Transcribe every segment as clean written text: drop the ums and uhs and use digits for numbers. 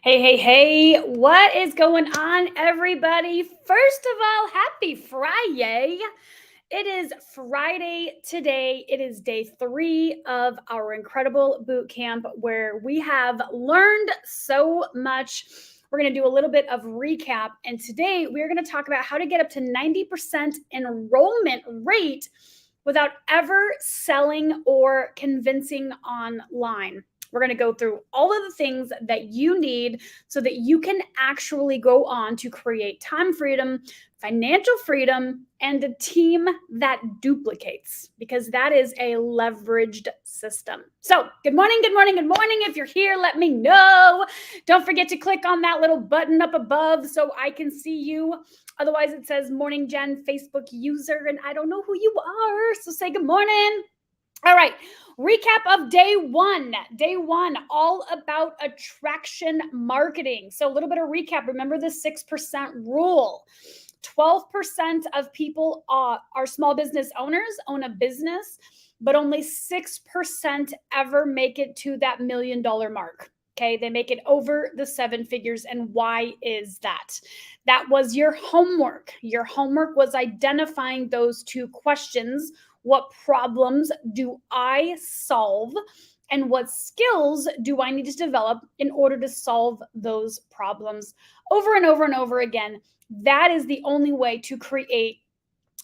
Hey, what is going on, everybody? First of all, happy Friday. It is Friday today. It is day 3 of our incredible boot camp where we have learned so much. We're going to do a little bit of recap. And today we're going to talk about how to get up to 90% enrollment rate without ever selling or convincing online. We're going to go through all of the things that you need so that you can actually go on to create time freedom, financial freedom, and a team that duplicates, because that is a leveraged system. So, good morning. If you're here, let me know. Don't forget to click on that little button up above so I can see you. Otherwise, it says Morning Jen Facebook user, and I don't know who you are. So say good morning. All right, recap of day one. Day one, all about attraction marketing. So a little bit of recap. Remember the 6% rule. 12% of people are small business owners, own a business, but only 6% ever make it to that $1 million mark. Okay, they make it over the 7 figures. And why is that? That was your homework. Your homework was identifying those 2 questions. What problems do I solve? And what skills do I need to develop in order to solve those problems over and over and over again? That is the only way to create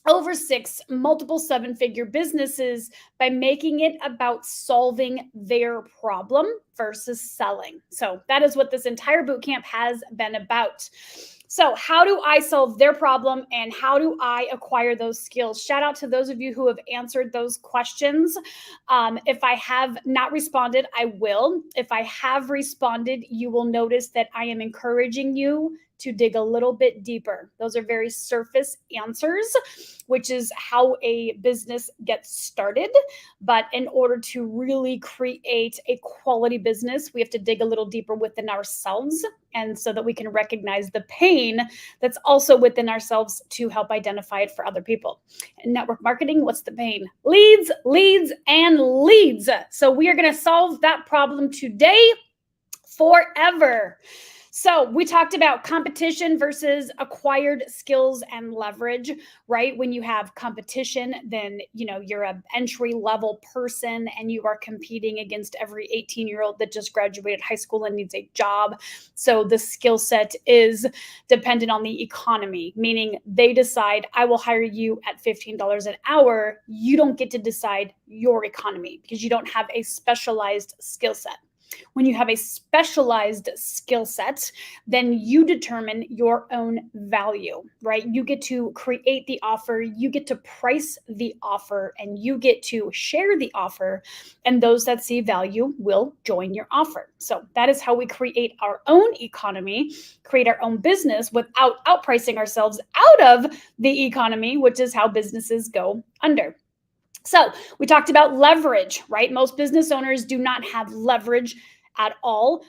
over 6 multiple 7-figure businesses, by making it about solving their problem versus selling. So that is what this entire bootcamp has been about. So how do I solve their problem and how do I acquire those skills? Shout out to those of you who have answered those questions. If I have not responded, I will. If I have responded, you will notice that I am encouraging you to dig a little bit deeper. Those are very surface answers, which is how a business gets started. But in order to really create a quality business, we have to dig a little deeper within ourselves, and so that we can recognize the pain that's also within ourselves to help identify it for other people. In network marketing, what's the pain? Leads, and leads. So we are going to solve that problem today forever. So we talked about competition versus acquired skills and leverage, right? When you have competition, then you're an entry level person and you are competing against every 18-year-old that just graduated high school and needs a job. So the skill set is dependent on the economy, meaning they decide, I will hire you at $15 an hour. You don't get to decide your economy because you don't have a specialized skill set. When you have a specialized skill set, then you determine your own value, right? You get to create the offer, you get to price the offer, and you get to share the offer. And those that see value will join your offer. So that is how we create our own economy, create our own business without outpricing ourselves out of the economy, which is how businesses go under. So we talked about leverage, right? Most business owners do not have leverage at all.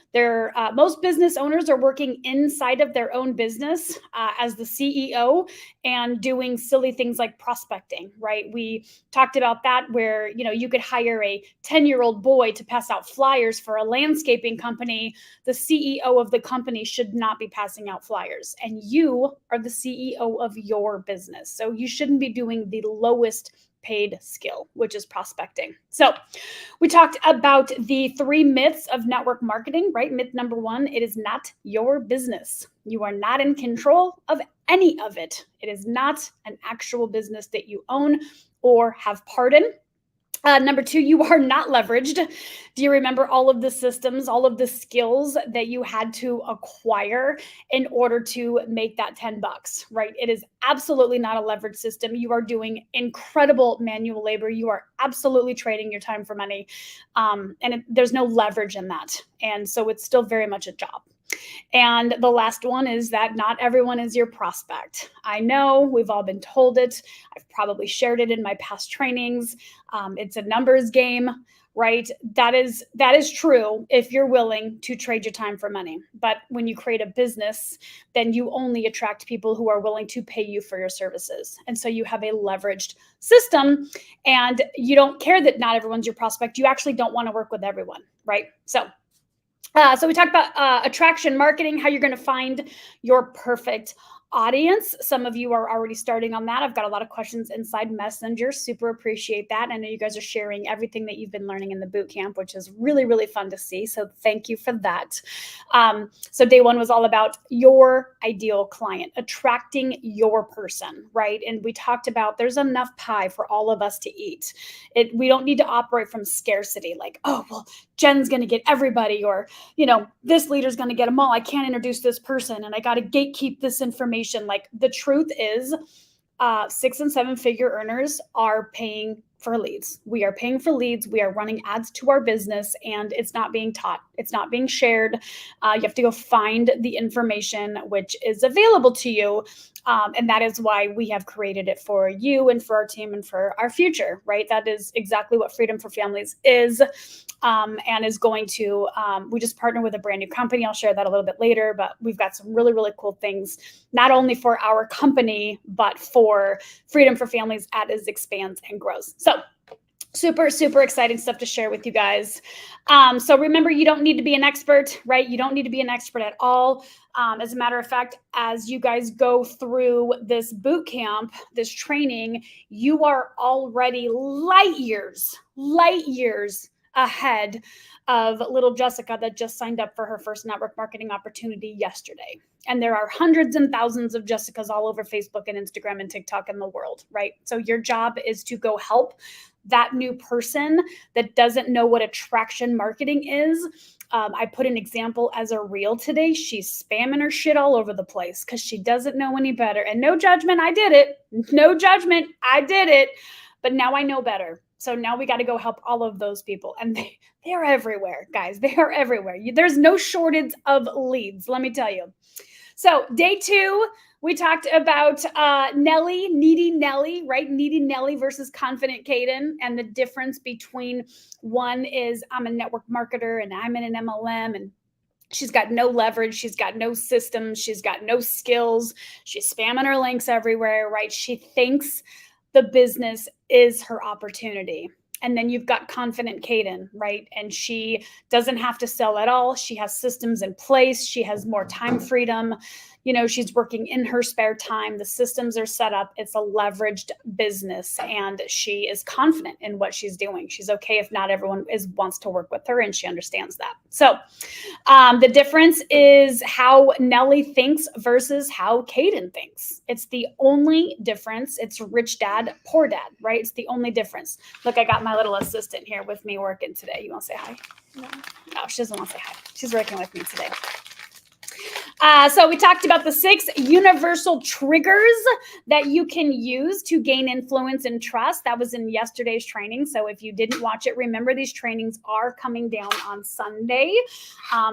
Most business owners are working inside of their own business as the CEO and doing silly things like prospecting, right? We talked about that where, you could hire a 10-year-old boy to pass out flyers for a landscaping company. The CEO of the company should not be passing out flyers, and you are the CEO of your business. So you shouldn't be doing the lowest paid skill, which is prospecting. So we talked about the 3 myths of network marketing, right? Myth number 1, it is not your business. You are not in control of any of it. It is not an actual business that you own or have part in. Number 2, you are not leveraged. Do you remember all of the systems, all of the skills that you had to acquire in order to make that $10, right? It is absolutely not a leveraged system. You are doing incredible manual labor. You are absolutely trading your time for money. There's no leverage in that. And so it's still very much a job. And the last one is that not everyone is your prospect. I know we've all been told it. I've probably shared it in my past trainings. It's a numbers game, right? That is true if you're willing to trade your time for money. But when you create a business, then you only attract people who are willing to pay you for your services. And so you have a leveraged system, and you don't care that not everyone's your prospect. You actually don't want to work with everyone, right? So So we talked about attraction marketing, how you're going to find your perfect audience. Some of you are already starting on that. I've got a lot of questions inside Messenger. Super appreciate that. I know you guys are sharing everything that you've been learning in the boot camp, which is really, really fun to see. So thank you for that. So day one was all about your ideal client, attracting your person, right? And we talked about there's enough pie for all of us to eat. We don't need to operate from scarcity, like, oh, well, Jen's going to get everybody, or this leader's going to get them all. I can't introduce this person and I got to gatekeep this information. Like, the truth is, 6 and 7 figure earners are paying for leads. We are paying for leads. We are running ads to our business, and it's not being taught. It's not being shared. You have to go find the information which is available to you. And that is why we have created it for you and for our team and for our future, right? That is exactly what Freedom for Families is, and is going to, we just partnered with a brand new company. I'll share that a little bit later, but we've got some really, really cool things, not only for our company, but for Freedom for Families as it expands and grows. So super, super exciting stuff to share with you guys. So remember, you don't need to be an expert, right? You don't need to be an expert at all. As a matter of fact, as you guys go through this boot camp, this training, you are already light years ahead of little Jessica that just signed up for her first network marketing opportunity yesterday. And there are hundreds and thousands of Jessicas all over Facebook and Instagram and TikTok in the world, right? So your job is to go help that new person that doesn't know what attraction marketing is. I put an example as a reel today. She's spamming her shit all over the place because she doesn't know any better. And no judgment, I did it. No judgment, I did it. But now I know better. So now we got to go help all of those people. And they're everywhere, guys. They are everywhere. There's no shortage of leads, let me tell you. So day 2, we talked about needy Nelly, right? Needy Nelly versus confident Caden, and the difference between one is I'm a network marketer and I'm in an MLM, and she's got no leverage. She's got no systems. She's got no skills. She's spamming her links everywhere, right? She thinks the business is her opportunity. And then you've got confident Caden, right? And she doesn't have to sell at all. She has systems in place. She has more time freedom. She's working in her spare time. The systems are set up. It's a leveraged business, and she is confident in what she's doing. She's okay if not everyone wants to work with her, and she understands that. So the difference is how Nelly thinks versus how Caden thinks. It's the only difference. It's rich dad, poor dad, right? It's the only difference. Look, I got my little assistant here with me working today. You want to say hi? No, she doesn't want to say hi. She's working with me today. So we talked about the 6 universal triggers that you can use to gain influence and trust. That was in yesterday's training. So if you didn't watch it, remember these trainings are coming down on Sunday.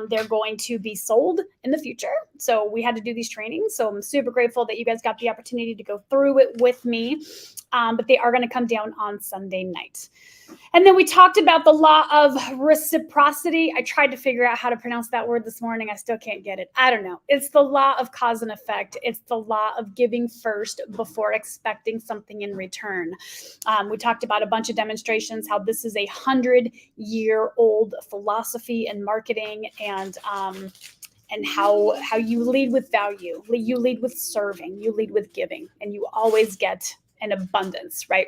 They're going to be sold in the future. So we had to do these trainings. So I'm super grateful that you guys got the opportunity to go through it with me. But they are going to come down on Sunday night. And then we talked about the law of reciprocity. I tried to figure out how to pronounce that word this morning. I still can't get it. I don't know. It's the law of cause and effect. It's the law of giving first before expecting something in return. We talked about a bunch of demonstrations, how this is a 100-year-old philosophy in marketing, and how you lead with value. You lead with serving. You lead with giving, and you always get an abundance, right?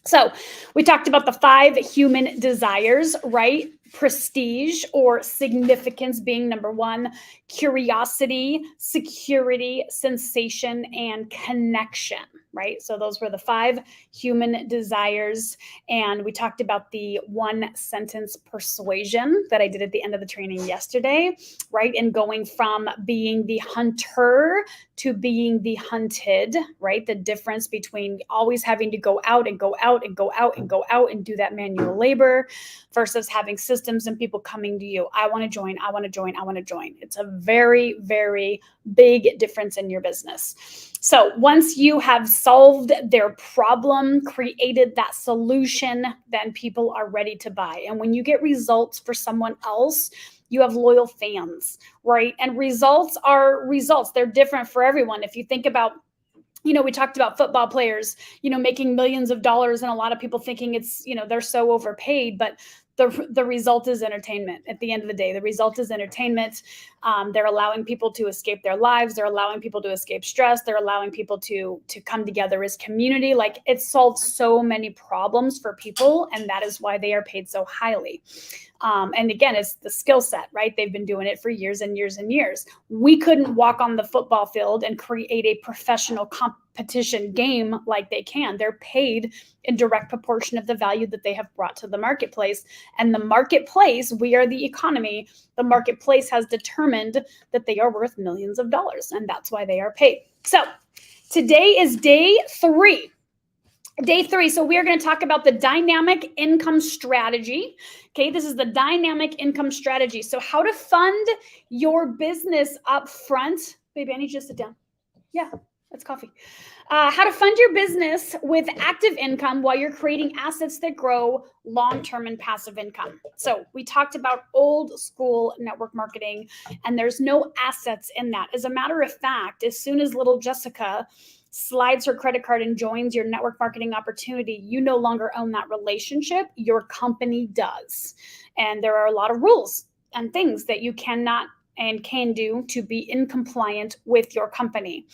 So we talked about the 5 human desires, right? Prestige or significance being number 1, curiosity, security, sensation, and connection, right? So those were the 5 human desires. And we talked about the 1-sentence persuasion that I did at the end of the training yesterday, right? And going from being the hunter to being the hunted, right? The difference between always having to go out and go out and go out and go out and do that manual labor versus having systems and people coming to you. I want to join. I want to join. I want to join. It's a very, very big difference in your business. So once you have solved their problem, created that solution, then people are ready to buy. And when you get results for someone else, you have loyal fans, right? And results are results. They're different for everyone. If you think about, we talked about football players, making millions of dollars, and a lot of people thinking it's, they're so overpaid, but the result is entertainment. At the end of the day, the result is entertainment. They're allowing people to escape their lives. They're allowing people to escape stress. They're allowing people to come together as community. Like, it solves so many problems for people, and that is why they are paid so highly. And again, it's the skill set, right? They've been doing it for years and years and years. We couldn't walk on the football field and create a professional competition game like they can. They're paid in direct proportion of the value that they have brought to the marketplace. And the marketplace, we are the economy, the marketplace has determined that they are worth millions of dollars, and that's why they are paid. So today is day 3. Day 3. So we are going to talk about the dynamic income strategy. Okay, this is the dynamic income strategy. So how to fund your business up front. Baby, I need you to sit down. Yeah, that's coffee. How to fund your business with active income while you're creating assets that grow long-term and passive income. So we talked about old school network marketing, and there's no assets in that. As a matter of fact, as soon as little Jessica slides her credit card and joins your network marketing opportunity, you no longer own that relationship. Your company does. And there are a lot of rules and things that you cannot and can do to be in compliant with your company.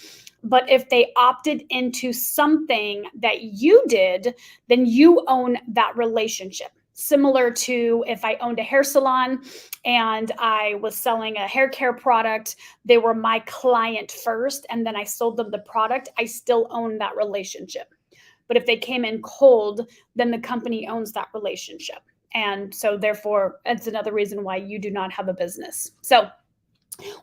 But if they opted into something that you did, then you own that relationship. Similar to if I owned a hair salon and I was selling a hair care product, they were my client first, and then I sold them the product, I still own that relationship. But if they came in cold, then the company owns that relationship. And so therefore, it's another reason why you do not have a business. So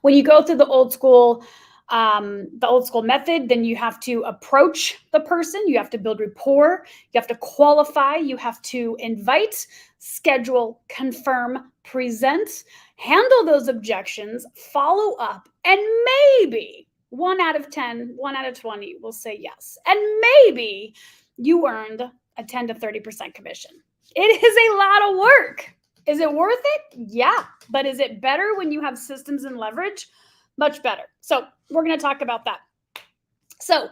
when you go through the old school method, then you have to approach the person, you have to build rapport, you have to qualify, you have to invite, schedule, confirm, present, handle those objections, follow up, and maybe 1 out of 10, 1 out of 20 will say yes. And maybe you earned a 10 to 30% commission. It is a lot of work. Is it worth it? Yeah. But is it better when you have systems and leverage? Much better. So we're going to talk about that. So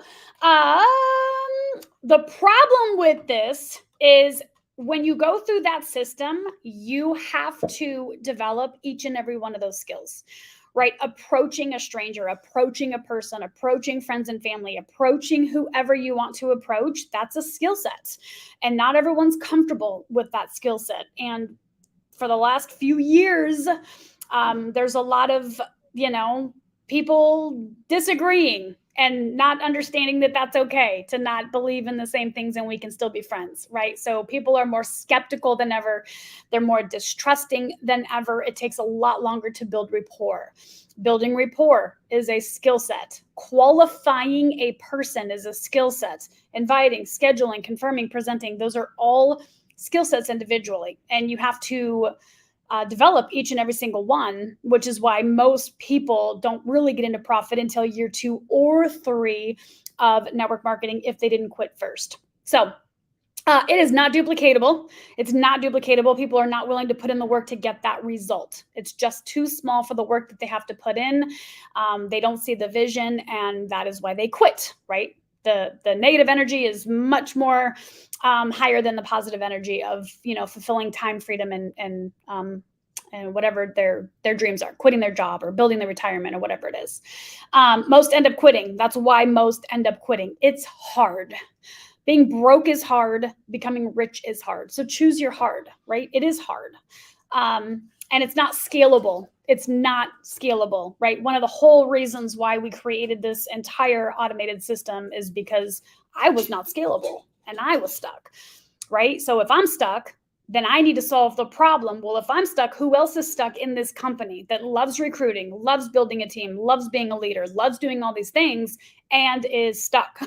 the problem with this is when you go through that system, you have to develop each and every one of those skills, right? Approaching a stranger, approaching a person, approaching friends and family, approaching whoever you want to approach, that's a skill set. And not everyone's comfortable with that skill set. And for the last few years, there's a lot of, people disagreeing and not understanding that that's okay to not believe in the same things and we can still be friends, right? So people are more skeptical than ever. They're more distrusting than ever. It takes a lot longer to build rapport. Building rapport is a skill set. Qualifying a person is a skill set. Inviting, scheduling, confirming, presenting, those are all skill sets individually. And you have to develop each and every single one, which is why most people don't really get into profit until year 2 or 3 of network marketing if they didn't quit first. So it is not duplicatable. It's not duplicatable. People are not willing to put in the work to get that result. It's just too small for the work that they have to put in. They don't see the vision, and that is why they quit, right? The negative energy is much more higher than the positive energy of fulfilling time, freedom, and whatever their dreams are, quitting their job or building their retirement or whatever it is. Most end up quitting. That's why most end up quitting. It's hard. Being broke is hard. Becoming rich is hard. So choose your hard, right? It is hard. And it's not scalable. It's not scalable, right? One of the whole reasons why we created this entire automated system is because I was not scalable and I was stuck, right? So if I'm stuck, then I need to solve the problem. Well, if I'm stuck, who else is stuck in this company that loves recruiting, loves building a team, loves being a leader, loves doing all these things, and is stuck?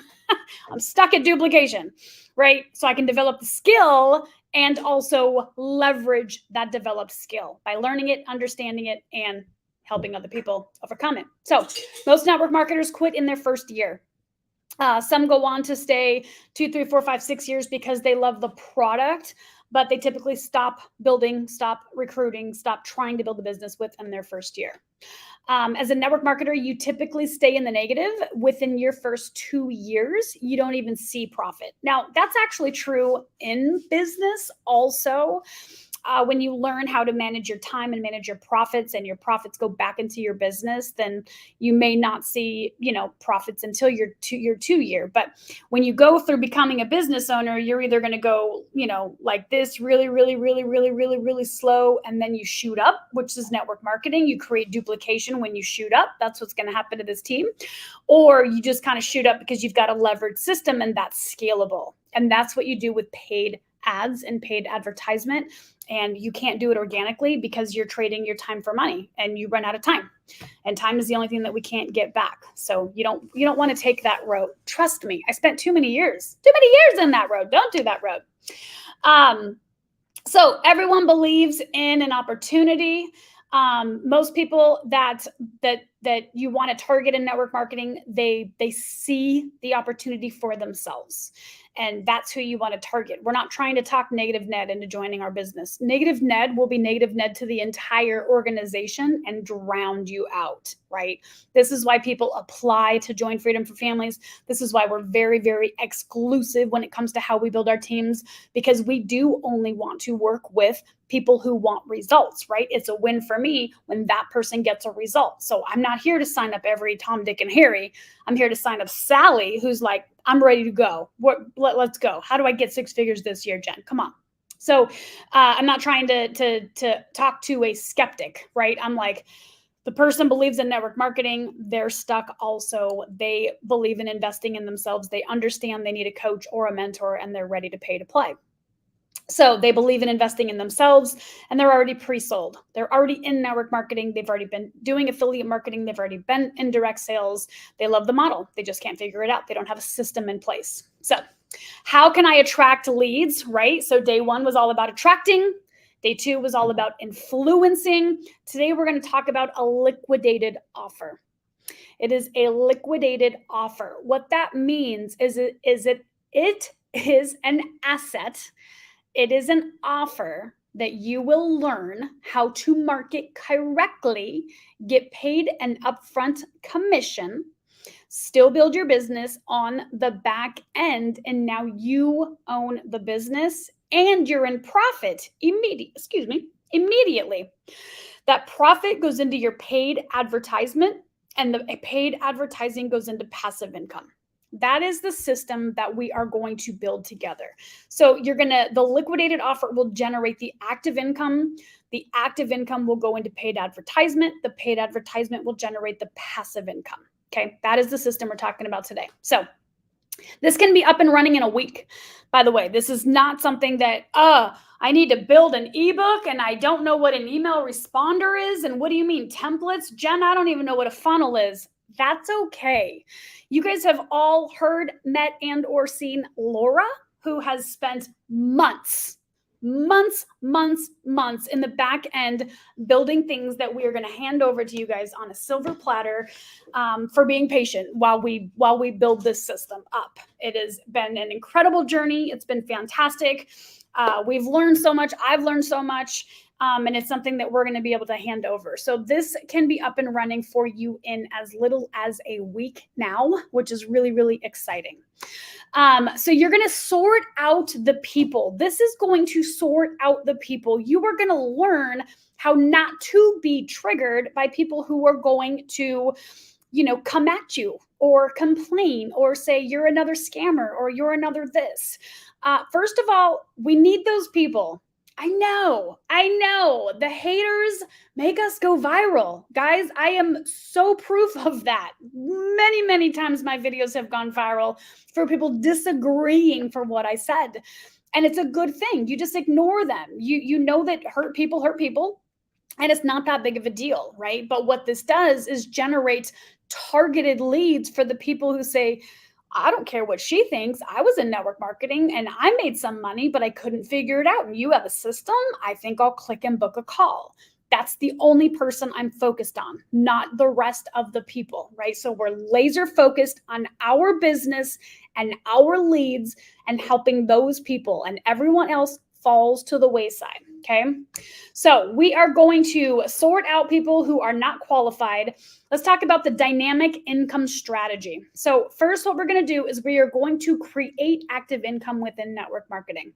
I'm stuck at duplication, right? So I can develop the skill and also leverage that developed skill by learning it, understanding it, and helping other people overcome it. So most network marketers quit in their first year. Some go on to stay 2, 3, 4, 5, 6 years because they love the product, but they typically stop building, stop recruiting, stop trying to build a business within their first year. As a network marketer, you typically stay in the negative within your first 2 years. You don't even see profit. Now, that's actually true in business also. when you learn how to manage your time and manage your profits, and your profits go back into your business, then you may not see, profits until your 2 year. But when you go through becoming a business owner, you're either going to go, like this, really, really, really, really, really, really slow, and then you shoot up, which is network marketing. You create duplication when you shoot up. That's what's going to happen to this team. Or you just kind of shoot up because you've got a leveraged system, and that's scalable. And that's what you do with paid ads and paid advertisement. And you can't do it organically because you're trading your time for money, and you run out of time. And time is the only thing that we can't get back. So you don't want to take that road. Trust me, I spent too many years in that road. Don't do that road. So everyone believes in an opportunity. Most people that you want to target in network marketing, they see the opportunity for themselves. And that's who you want to target. We're not trying to talk negative Ned into joining our business. Negative Ned will be negative Ned to the entire organization and drown you out, right? This is why people apply to join Freedom for Families. This is why we're very, very exclusive when it comes to how we build our teams, because we do only want to work with people who want results, right? It's a win for me when that person gets a result. So I'm not here to sign up every Tom, Dick, and Harry. I'm here to sign up Sally, who's like, I'm ready to go. Let's go. How do I get 6 figures this year, Jen? Come on. So I'm not trying to talk to a skeptic, right? I'm like, the person believes in network marketing. They're stuck also. They believe in investing in themselves. They understand they need a coach or a mentor, and they're ready to pay to play. So they believe in investing in themselves, and they're already pre-sold. They're already in network marketing. They've already been doing affiliate marketing. They've already been in direct sales. They love the model. They just can't figure it out. They don't have a system in place. So how can I attract leads, right? So day 1 was all about attracting. Day 2 was all about influencing. Today, we're going to talk about a liquidated offer. It is a liquidated offer. What that means is it is an asset. It is an offer that you will learn how to market correctly, get paid an upfront commission, still build your business on the back end, and now you own the business and you're in profit immediately. That profit goes into your paid advertisement, and the paid advertising goes into passive income. That is the system that we are going to build together. So the liquidated offer will generate the active income. The active income will go into paid advertisement. The paid advertisement will generate the passive income. Okay, that is the system we're talking about today. So this can be up and running in a week. By the way, this is not something that, I need to build an ebook and I don't know what an email responder is. And what do you mean templates? Jen, I don't even know what a funnel is. That's okay. You guys have all heard, met, and or seen Laura, who has spent months in the back end building things that we are going to hand over to you guys on a silver platter, for being patient while we build this system up. It has been an incredible journey. It's been fantastic. We've learned so much. I've learned so much. And it's something that we're going to be able to hand over. So this can be up and running for you in as little as a week now, which is really, really exciting. So you're going to sort out the people. This is going to sort out the people. You are going to learn how not to be triggered by people who are going to, come at you or complain or say you're another scammer or you're another this. First of all, we need those people. I know. The haters make us go viral. Guys, I am so proof of that. Many, many times my videos have gone viral for people disagreeing for what I said. And it's a good thing. You just ignore them. You know that hurt people, and it's not that big of a deal, right? But what this does is generate targeted leads for the people who say, I don't care what she thinks. I was in network marketing and I made some money, but I couldn't figure it out. And you have a system? I think I'll click and book a call. That's the only person I'm focused on, not the rest of the people, right? So we're laser focused on our business and our leads and helping those people, and everyone else falls to the wayside. Okay. So we are going to sort out people who are not qualified. Let's talk about the dynamic income strategy. So first, what we're going to do is we are going to create active income within network marketing.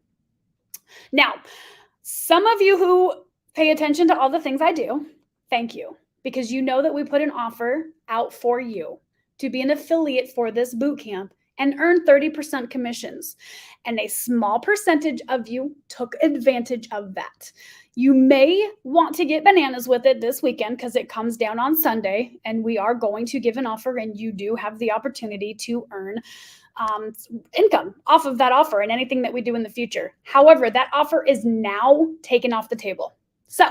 Now, Some of you who pay attention to all the things I do, thank you, because you know that we put an offer out for you to be an affiliate for this boot camp and earn 30% commissions. And a small percentage of you took advantage of that. You may want to get bananas with it this weekend because it comes down on Sunday and we are going to give an offer, and you do have the opportunity to earn income off of that offer and anything that we do in the future. However, that offer is now taken off the table. So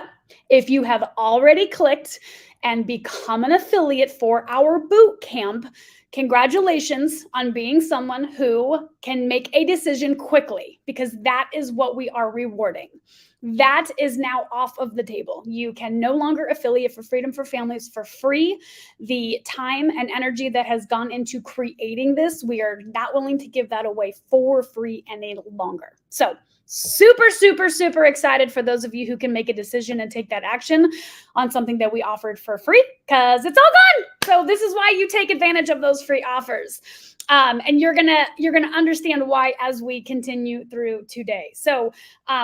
if you have already clicked and become an affiliate for our boot camp, congratulations on being someone who can make a decision quickly, because that is what we are rewarding. That is now off of the table. You can no longer affiliate for Freedom for Families for free. The time and energy that has gone into creating this, we are not willing to give that away for free any longer. So super, super, super excited for those of you who can make a decision and take that action on something that we offered for free, because it's all gone. So this is why you take advantage of those free offers. And you're gonna understand why as we continue through today. So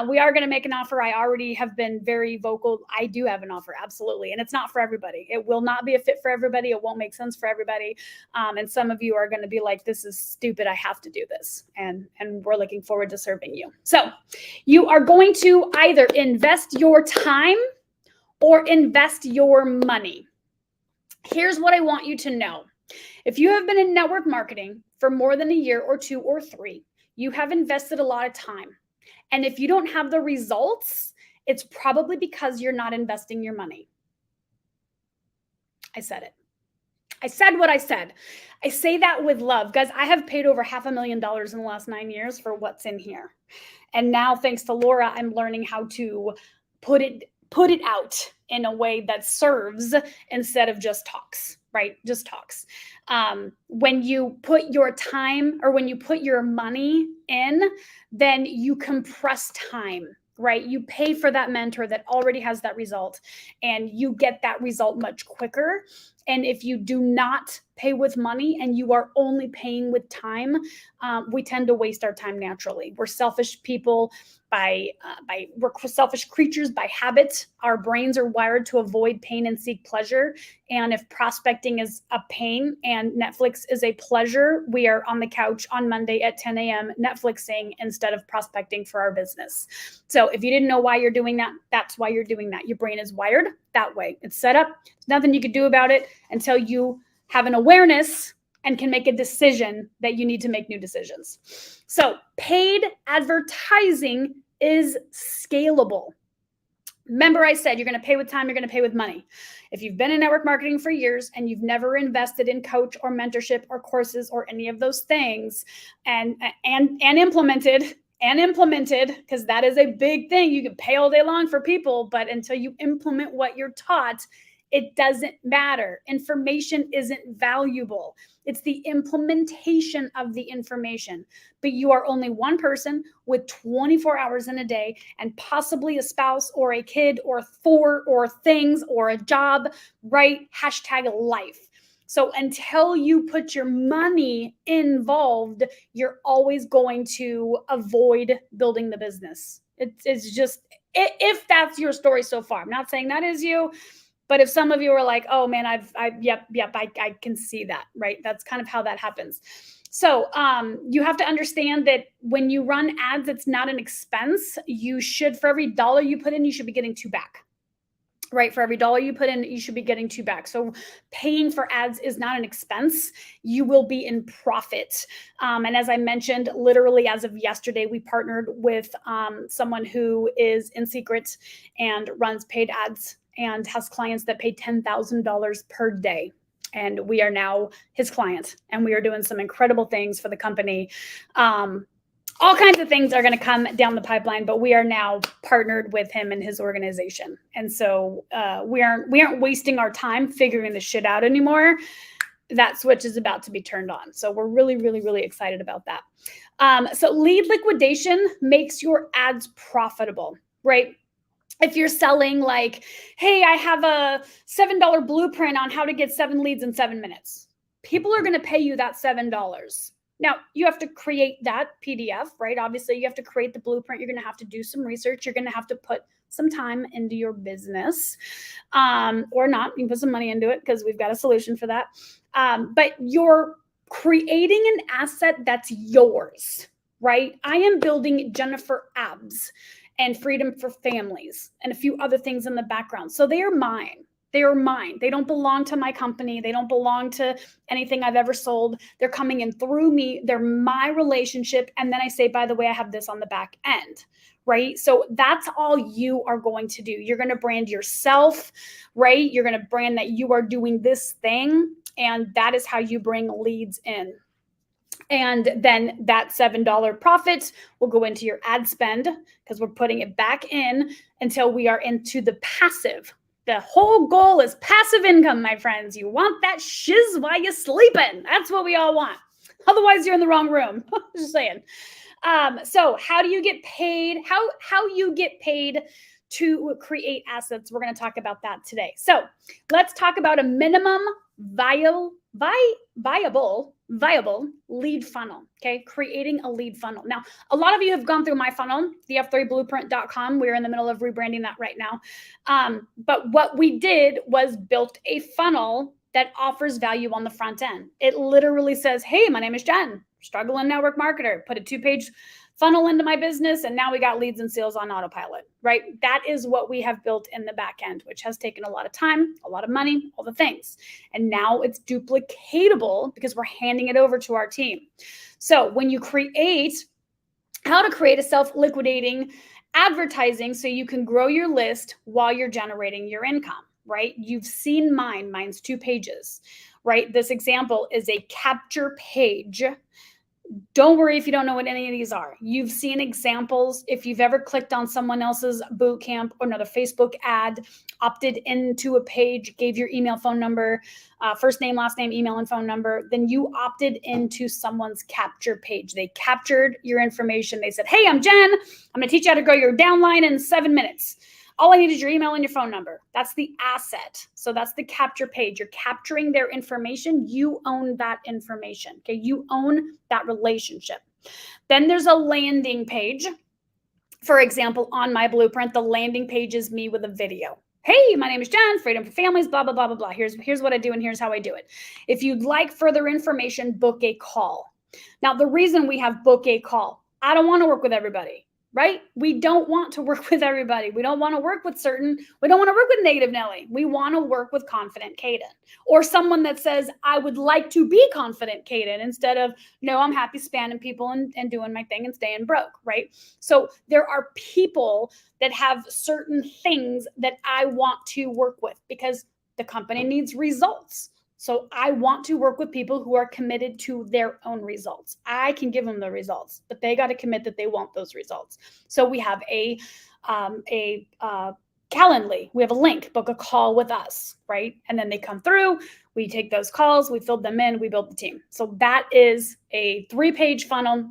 we are gonna make an offer. I already have been very vocal. I do have an offer, absolutely, and it's not for everybody. It will not be a fit for everybody. It won't make sense for everybody. And some of you are gonna be like, "This is stupid. I have to do this," and we're looking forward to serving you. So you are going to either invest your time or invest your money. Here's what I want you to know. If you have been in network marketing for more than a year or 2 or 3, you have invested a lot of time. And if you don't have the results, it's probably because you're not investing your money. I said it. I said what I said. I say that with love. Guys, I have paid over $500,000 in the last 9 years for what's in here. And now, thanks to Laura, I'm learning how to put it out in a way that serves instead of just talks, right? Just talks. When you put your time or when you put your money in, then you compress time, right? You pay for that mentor that already has that result, and you get that result much quicker. And if you do not pay with money and you are only paying with time, we tend to waste our time naturally. We're selfish people we're selfish creatures by habit. Our brains are wired to avoid pain and seek pleasure. And if prospecting is a pain and Netflix is a pleasure, we are on the couch on Monday at 10 a.m. Netflixing instead of prospecting for our business. So if you didn't know why you're doing that, that's why you're doing that. Your brain is wired that way. It's set up. There's nothing you can do about it until you have an awareness and can make a decision that you need to make new decisions. So paid advertising is scalable. Remember, I said you're going to pay with time, you're going to pay with money. If you've been in network marketing for years and you've never invested in coach or mentorship or courses or any of those things and implemented, because that is a big thing. You can pay all day long for people, but until you implement what you're taught, it doesn't matter. Information isn't valuable. It's the implementation of the information. But you are only one person with 24 hours in a day and possibly a spouse or a kid or 4 or things or a job, right? #life. So until you put your money involved, you're always going to avoid building the business. It's just, if that's your story so far. I'm not saying that is you. But if some of you are like, "Oh man, I can see that," right? That's kind of how that happens. So you have to understand that when you run ads, it's not an expense. You should, for every dollar you put in, you should be getting 2 back, right? For every dollar you put in, you should be getting 2 back. So paying for ads is not an expense. You will be in profit. And as I mentioned, literally as of yesterday, we partnered with someone who is in secret and runs paid ads and has clients that pay $10,000 per day. And we are now his client, and we are doing some incredible things for the company. All kinds of things are going to come down the pipeline, but we are now partnered with him and his organization. And so we aren't wasting our time figuring this shit out anymore. That switch is about to be turned on. So we're really, really, really excited about that. So lead liquidation makes your ads profitable, right? If you're selling like, "Hey, I have a $7 blueprint on how to get 7 leads in 7 minutes." People are going to pay you that $7. Now, you have to create that PDF, right? Obviously, you have to create the blueprint. You're going to have to do some research. You're going to have to put some time into your business, or not. You can put some money into it because we've got a solution for that. But you're creating an asset that's yours, right? I am building Jennifer Abs and Freedom for Families and a few other things in the background. So they are mine. They are mine. They don't belong to my company. They don't belong to anything I've ever sold. They're coming in through me. They're my relationship. And then I say, by the way, I have this on the back end, right? So that's all you are going to do. You're going to brand yourself, right? You're going to brand that you are doing this thing. And that is how you bring leads in. And then that $7 profit will go into your ad spend because we're putting it back in until we are into the passive. The whole goal is passive income, my friends. You want that shiz while you're sleeping. That's what we all want. Otherwise, you're in the wrong room. Just saying. So how do you get paid? How you get paid to create assets? We're going to talk about that today. So let's talk about a minimum viable lead funnel. Okay, creating a lead funnel. Now, a lot of you have gone through my funnel, the f3blueprint.com. We're in the middle of rebranding that right now. But what we did was built a funnel that offers value on the front end. It literally says, hey, my name is Jen, struggling network marketer, put a 2-page funnel into my business, and now we got leads and sales on autopilot, right? That is what we have built in the back end, which has taken a lot of time, a lot of money, all the things. And now it's duplicatable because we're handing it over to our team. So when you create, how to create a self-liquidating advertising so you can grow your list while you're generating your income, right? You've seen mine. Mine's 2 pages, right? This example is a capture page. Don't worry if you don't know what any of these are. You've seen examples. If you've ever clicked on someone else's boot camp or another Facebook ad, opted into a page, gave your email, phone number, first name, last name, email, and phone number, then you opted into someone's capture page. They captured your information. They said, hey, I'm Jen. I'm going to teach you how to grow your downline in 7 minutes. All I need is your email and your phone number. That's the asset. So that's the capture page. You're capturing their information. You own that information. Okay. You own that relationship. Then there's a landing page. For example, on my blueprint, the landing page is me with a video. Hey, my name is Jen, Freedom for Families, blah, blah, blah, blah, blah. Here's what I do and here's how I do it. If you'd like further information, book a call. Now, the reason we have book a call, I don't want to work with everybody. Right? We don't want to work with everybody. We don't want to work with we don't want to work with negative Nelly. We want to work with confident Kaden, or someone that says, I would like to be confident Kaden, instead of, no, I'm happy spamming people and doing my thing and staying broke. Right? So there are people that have certain things that I want to work with because the company needs results. So I want to work with people who are committed to their own results. I can give them the results, but they got to commit that they want those results. So we have a Calendly. We have a link, book a call with us, right? And then they come through, we take those calls, we fill them in, we build the team. So that is a 3-page funnel.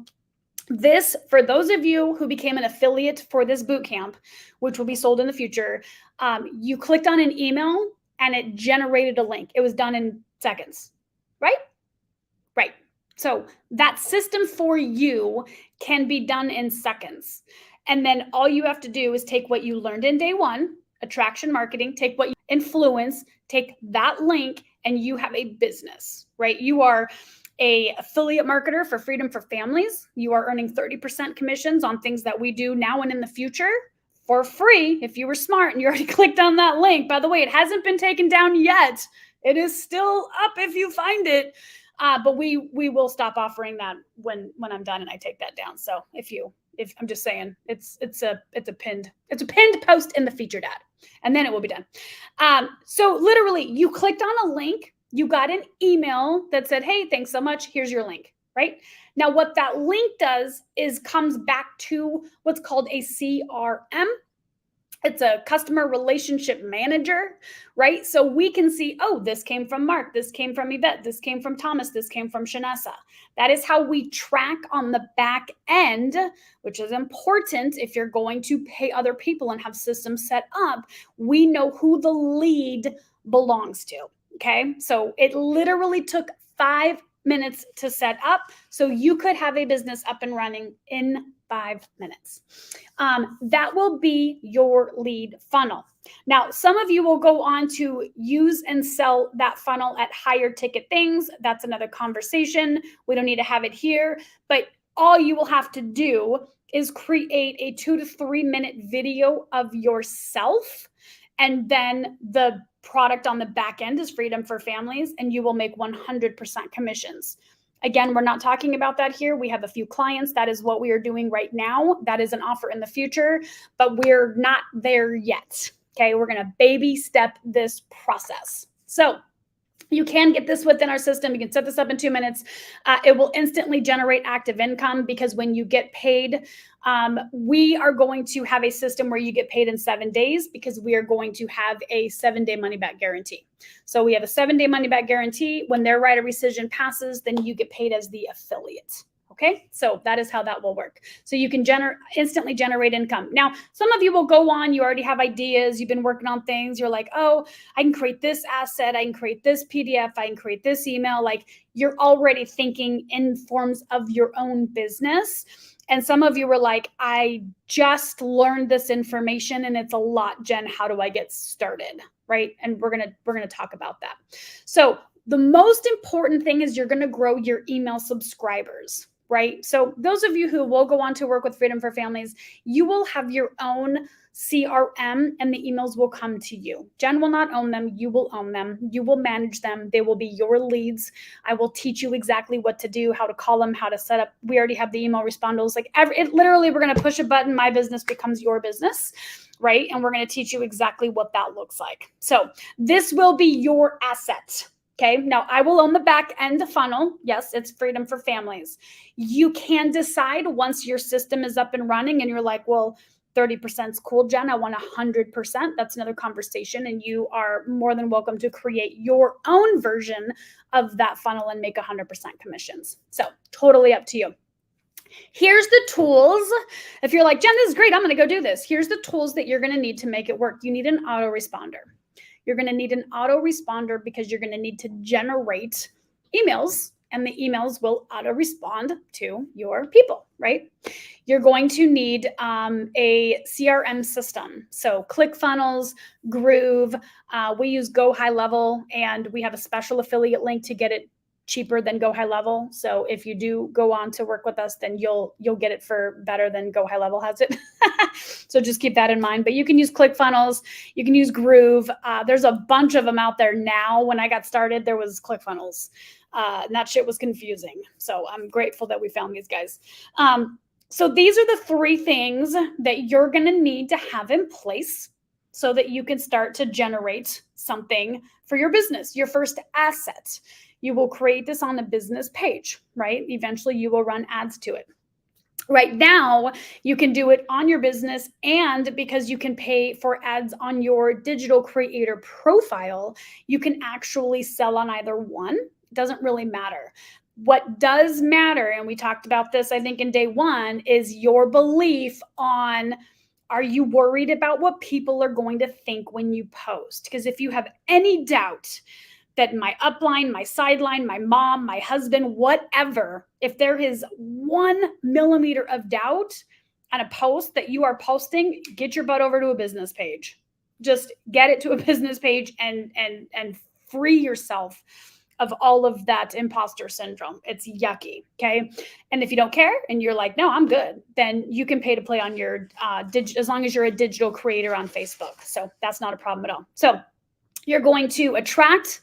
This, for those of you who became an affiliate for this bootcamp, which will be sold in the future, you clicked on an email and it generated a link. It was done in seconds, right? Right. So that system for you can be done in seconds. And then all you have to do is take what you learned in day 1, attraction marketing, take what you influence, take that link, and you have a business, right? You are a affiliate marketer for Freedom for Families. You are earning 30% commissions on things that we do now and in the future, for free. If you were smart and you already clicked on that link. By the way, it hasn't been taken down yet. It is still up if you find it. But we will stop offering that when I'm done and I take that down. So if I'm just saying, it's a pinned post in the featured ad, and then it will be done. So literally, you clicked on a link, you got an email that said, hey, thanks so much. Here's your link, right? Now, what that link does is comes back to what's called a CRM. It's a customer relationship manager, right? So we can see, oh, this came from Mark, this came from Yvette, this came from Thomas, this came from Shanessa. That is how we track on the back end, which is important if you're going to pay other people and have systems set up. We know who the lead belongs to, okay? So it literally took 5 minutes to set up. So you could have a business up and running in 5 minutes. That will be your lead funnel. Now, some of you will go on to use and sell that funnel at higher ticket things. That's another conversation. We don't need to have it here, but all you will have to do is create a 2 to 3 minute video of yourself. And then the product on the back end is Freedom for Families, and you will make 100% commissions. Again, we're not talking about that here. We have a few clients. That is what we are doing right now. That is an offer in the future, but we're not there yet. Okay, we're going to baby step this process. So you can get this within our system. You can set this up in 2 minutes. It will instantly generate active income, because when you get paid, we are going to have a system where you get paid in 7 days, because we are going to have a 7-day money back guarantee. So we have a 7-day money back guarantee. When their right of rescission passes, then you get paid as the affiliate. Okay, so that is how that will work. So you can instantly generate income. Now, some of you will go on, you already have ideas, you've been working on things. You're like, oh, I can create this asset, I can create this PDF, I can create this email. Like, you're already thinking in forms of your own business. And some of you were like, I just learned this information and it's a lot, Jen. How do I get started? Right? And we're gonna talk about that. So the most important thing is you're gonna grow your email subscribers. Right? So those of you who will go on to work with Freedom for Families, you will have your own CRM and the emails will come to you. Jen will not own them. You will own them. You will manage them. They will be your leads. I will teach you exactly what to do, how to call them, how to set up. We already have the email responders. Like literally, we're going to push a button. My business becomes your business. Right? And we're going to teach you exactly what that looks like. So this will be your asset. Okay, now I will own the back end funnel. Yes, it's Freedom for Families. You can decide once your system is up and running and you're like, well, 30% is cool, Jen. I want 100%. That's another conversation. And you are more than welcome to create your own version of that funnel and make 100% commissions. So totally up to you. Here's the tools. If you're like, Jen, this is great, I'm going to go do this. Here's the tools that you're going to need to make it work. You need an autoresponder. You're going to need an autoresponder because you're going to need to generate emails, and the emails will auto-respond to your people, right? You're going to need a CRM system. So ClickFunnels, Groove, we use Go High Level, and we have a special affiliate link to get it cheaper than Go High Level. So if you do go on to work with us, then you'll get it for better than Go High Level has it. So just keep that in mind. But you can use ClickFunnels, you can use Groove. There's a bunch of them out there now. When I got started, there was ClickFunnels. And that shit was confusing. So I'm grateful that we found these guys. So these are the 3 things that you're going to need to have in place so that you can start to generate something for your business, your first asset. You will create this on the business page, right? Eventually you will run ads to it. Right now, you can do it on your business, and because you can pay for ads on your digital creator profile, you can actually sell on either one. It doesn't really matter. What does matter, and we talked about this, I think, in day 1, is your belief on, are you worried about what people are going to think when you post? Because if you have any doubt that my upline, my sideline, my mom, my husband, whatever, if there is 1 millimeter of doubt on a post that you are posting, get your butt over to a business page. Just get it to a business page and free yourself of all of that imposter syndrome. It's yucky, okay? And if you don't care and you're like, no, I'm good, then you can pay to play on your, as long as you're a digital creator on Facebook. So that's not a problem at all. So you're going to attract,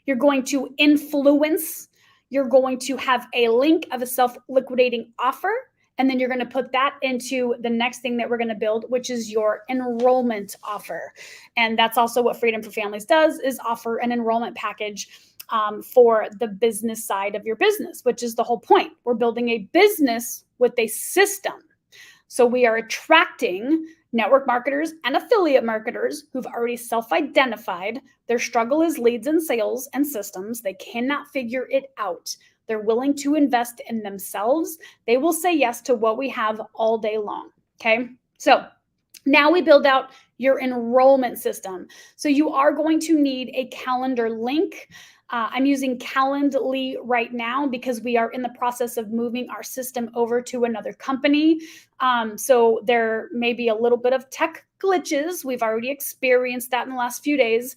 you're going to influence, you're going to have a link of a self-liquidating offer, and then you're going to put that into the next thing that we're going to build, which is your enrollment offer. And that's also what Freedom for Families does, is offer an enrollment package for the business side of your business, which is the whole point. We're building a business with a system. So we are attracting network marketers and affiliate marketers who've already self-identified their struggle is leads and sales and systems. They cannot figure it out. They're willing to invest in themselves. They will say yes to what we have all day long. Okay. So now we build out your enrollment system. So you are going to need a calendar link. I'm using Calendly right now because we are in the process of moving our system over to another company. So there may be a little bit of tech glitches. We've already experienced that in the last few days.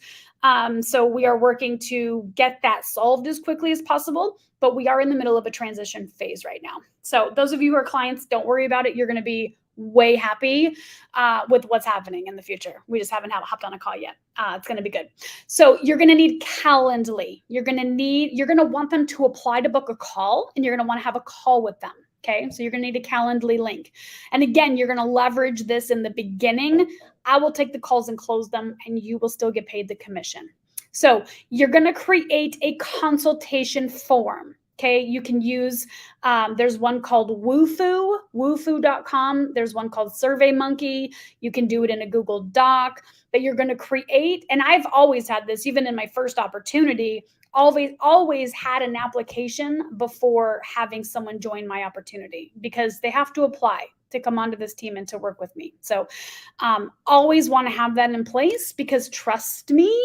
So we are working to get that solved as quickly as possible, but we are in the middle of a transition phase right now. So those of you who are clients, don't worry about it. You're going to be way happy with what's happening in the future. We just haven't hopped on a call yet. It's going to be good. So you're going to need Calendly. You're going to want them to apply to book a call, and you're going to want to have a call with them. Okay. So you're going to need a Calendly link. And again, you're going to leverage this in the beginning. I will take the calls and close them, and you will still get paid the commission. So you're going to create a consultation form. Okay, you can use, there's one called woofu.com. There's one called SurveyMonkey. You can do it in a Google Doc, but you're going to create, and I've always had this, even in my first opportunity, always had an application before having someone join my opportunity, because they have to apply to come onto this team and to work with me. So always want to have that in place, because trust me,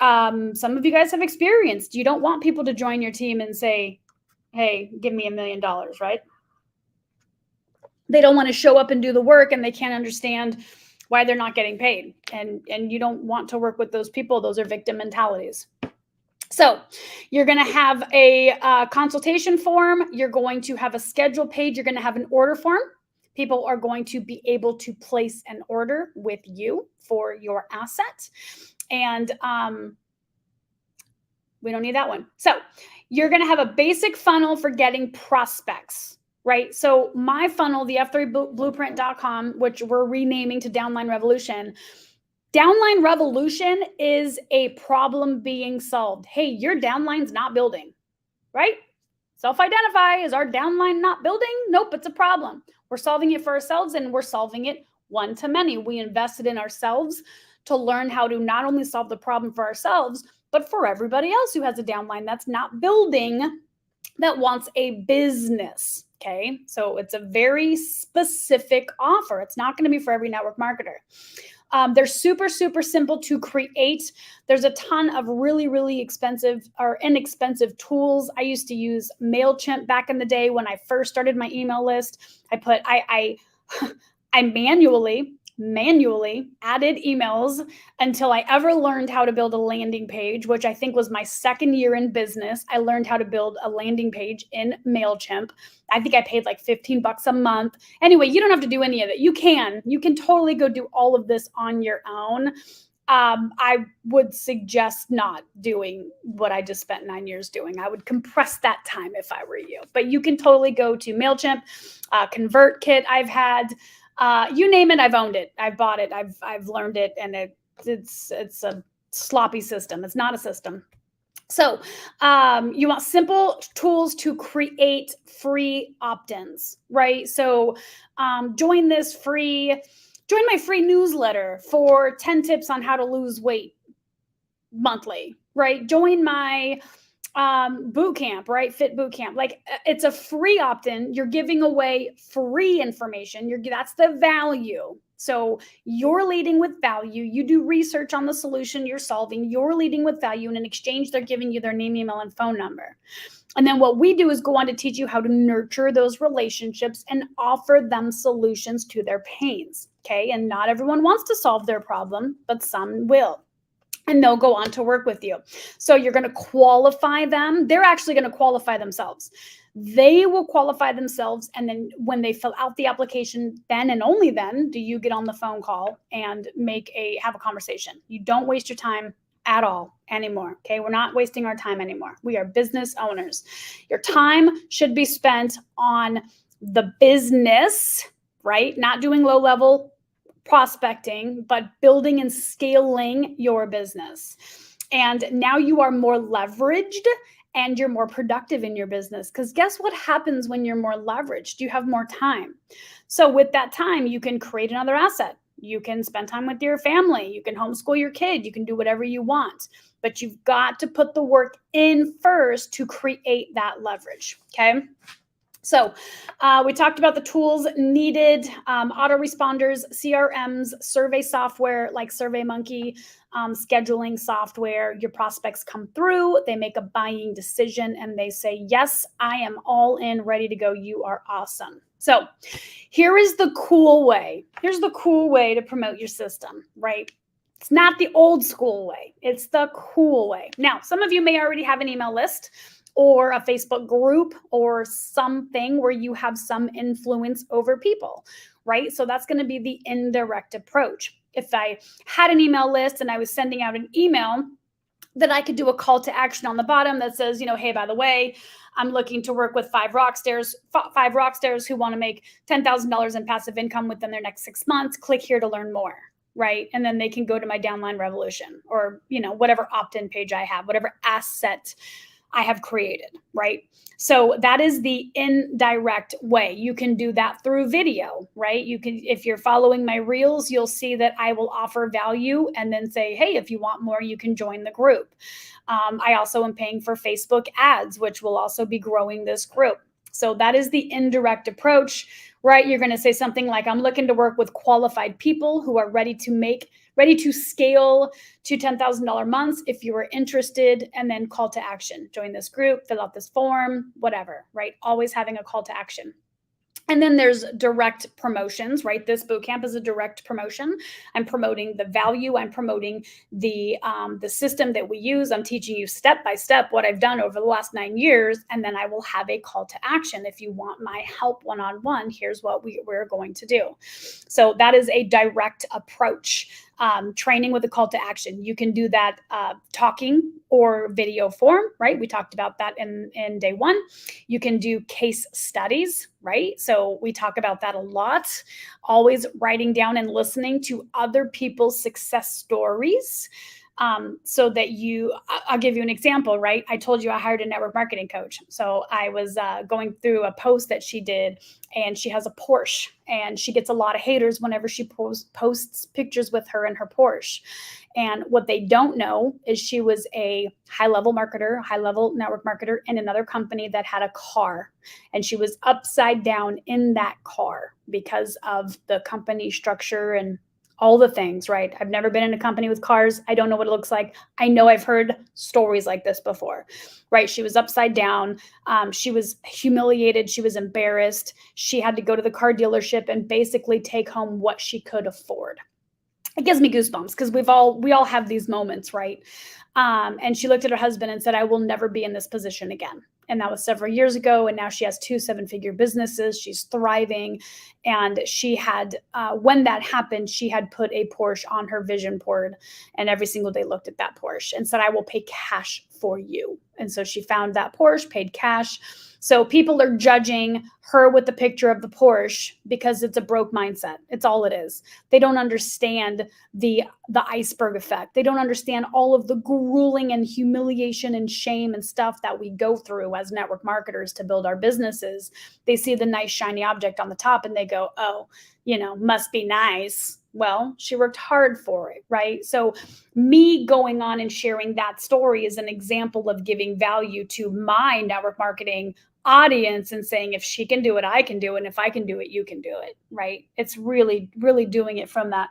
some of you guys have experienced, you don't want people to join your team and say, hey, give me $1 million, right? They don't want to show up and do the work, and they can't understand why they're not getting paid. And you don't want to work with those people. Those are victim mentalities. So you're going to have a consultation form. You're going to have a schedule page. You're going to have an order form. People are going to be able to place an order with you for your asset. And we don't need that one. So you're going to have a basic funnel for getting prospects, right? So my funnel, the F3blueprint.com, which we're renaming to Downline Revolution. Downline Revolution is a problem being solved. Hey, your downline's not building, right? Self-identify. Is our downline not building? Nope, it's a problem. We're solving it for ourselves, and we're solving it one to many. We invested in ourselves to learn how to not only solve the problem for ourselves, but for everybody else who has a downline that's not building, that wants a business. Okay, so it's a very specific offer. It's not going to be for every network marketer. They're super, super simple to create. There's a ton of really, really expensive or inexpensive tools. I used to use MailChimp back in the day when I first started my email list. I manually added emails until I ever learned how to build a landing page, which I think was my second year in business. I learned how to build a landing page in MailChimp. I think I paid like $15 a month. Anyway, you don't have to do any of it. You can totally go do all of this on your own. I would suggest not doing what I just spent 9 years doing. I would compress that time if I were you, but you can totally go to MailChimp, ConvertKit. I've had, you name it, I've owned it. I've bought it. I've learned it, and it's a sloppy system. It's not a system. So you want simple tools to create free opt-ins, right? So join my free newsletter for 10 tips on how to lose weight monthly, right? Join my boot camp, right? Fit boot camp. Like, it's a free opt-in. You're giving away free information. That's the value. So you're leading with value. You do research on the solution you're solving. You're leading with value. And in exchange, they're giving you their name, email, and phone number. And then what we do is go on to teach you how to nurture those relationships and offer them solutions to their pains. Okay. And not everyone wants to solve their problem, but some will. And they'll go on to work with you. So you're going to qualify them. They're actually going to qualify themselves. They will qualify themselves. And then when they fill out the application, then and only then do you get on the phone call and have a conversation. You don't waste your time at all anymore. Okay. We're not wasting our time anymore. We are business owners. Your time should be spent on the business, right? Not doing low level prospecting, but building and scaling your business. And now you are more leveraged and you're more productive in your business. Because guess what happens when you're more leveraged? You have more time. So with that time, you can create another asset. You can spend time with your family. You can homeschool your kid. You can do whatever you want. But you've got to put the work in first to create that leverage. Okay. So we talked about the tools needed, autoresponders, CRMs, survey software like SurveyMonkey, scheduling software. Your prospects come through, they make a buying decision, and they say, yes, I am all in, ready to go. You are awesome. So here is the cool way. Here's the cool way to promote your system, right? It's not the old school way. It's the cool way. Now, some of you may already have an email list or a Facebook group or something where you have some influence over people, right? So that's going to be the indirect approach. If I had an email list and I was sending out an email, then I could do a call to action on the bottom that says, hey, by the way, I'm looking to work with five rock stars who want to make $10,000 in passive income within their next 6 months. Click here to learn more. Right. And then they can go to my downline revolution or, whatever opt-in page I have, whatever asset I have created. Right. So that is the indirect way. You can do that through video, right? You can, if you're following my reels, you'll see that I will offer value and then say, hey, if you want more, you can join the group. I also am paying for Facebook ads, which will also be growing this group. So that is the indirect approach, right? You're going to say something like, I'm looking to work with qualified people who are ready to scale to $10,000 months. If you are interested, and then call to action, join this group, fill out this form, whatever, right? Always having a call to action. And then there's direct promotions, right? This bootcamp is a direct promotion. I'm promoting the value. I'm promoting the system that we use. I'm teaching you step by step what I've done over the last 9 years. And then I will have a call to action. If you want my help one-on-one, here's what we're going to do. So that is a direct approach. Training with a call to action. You can do that talking or video form, right? We talked about that in day one. You can do case studies, right? So we talk about that a lot. Always writing down and listening to other people's success stories. So that I'll give you an example, right? I told you I hired a network marketing coach. So I was going through a post that she did, and she has a Porsche, and she gets a lot of haters whenever she posts pictures with her in her Porsche. And what they don't know is she was a high-level network marketer in another company that had a car, and she was upside down in that car because of the company structure and all the things, right? I've never been in a company with cars. I don't know what it looks like. I know I've heard stories like this before, right? She was upside down. She was humiliated. She was embarrassed. She had to go to the car dealership and basically take home what she could afford. It gives me goosebumps because we all have these moments, right? And she looked at her husband and said, I will never be in this position again. And that was several years ago. And now she has 2 7-figure businesses. She's thriving. And she had, when that happened, she had put a Porsche on her vision board, and every single day looked at that Porsche and said, I will pay cash for you. And so she found that Porsche, paid cash. So people are judging her with the picture of the Porsche because it's a broke mindset. It's all it is. They don't understand the iceberg effect. They don't understand all of the grueling and humiliation and shame and stuff that we go through as network marketers to build our businesses. They see the nice shiny object on the top and they go, oh, must be nice. Well, she worked hard for it, right? So me going on and sharing that story is an example of giving value to my network marketing audience and saying, if she can do it, I can do it. And if I can do it, you can do it, right? It's really, really doing it from that.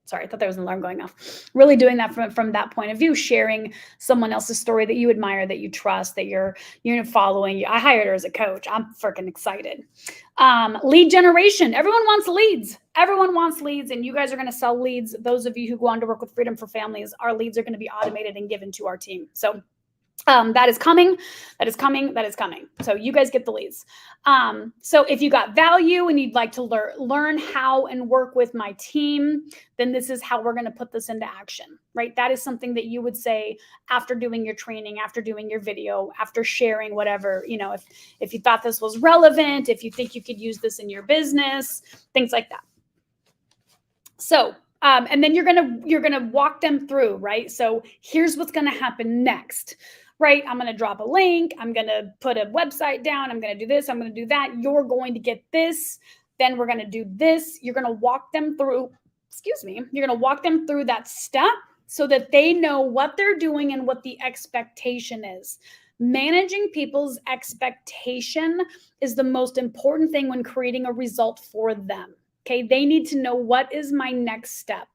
Sorry, I thought there was an alarm going off. Really doing that from that point of view, sharing someone else's story that you admire, that you trust, that you're following. I hired her as a coach. I'm freaking excited. Lead generation. Everyone wants leads. Everyone wants leads, and you guys are going to sell leads. Those of you who go on to work with Freedom for Families, our leads are going to be automated and given to our team. So that is coming. That is coming. That is coming. So you guys get the leads. So if you got value and you'd like to learn how and work with my team, then this is how we're going to put this into action, right? That is something that you would say after doing your training, after doing your video, after sharing whatever, if you thought this was relevant, if you think you could use this in your business, things like that. So, and then you're gonna walk them through, right? So here's what's gonna happen next. Right? I'm going to drop a link. I'm going to put a website down. I'm going to do this. I'm going to do that. You're going to get this. Then we're going to do this. You're going to walk them through, you're going to walk them through that step so that they know what they're doing and what the expectation is. Managing people's expectation is the most important thing when creating a result for them. Okay, they need to know, what is my next step?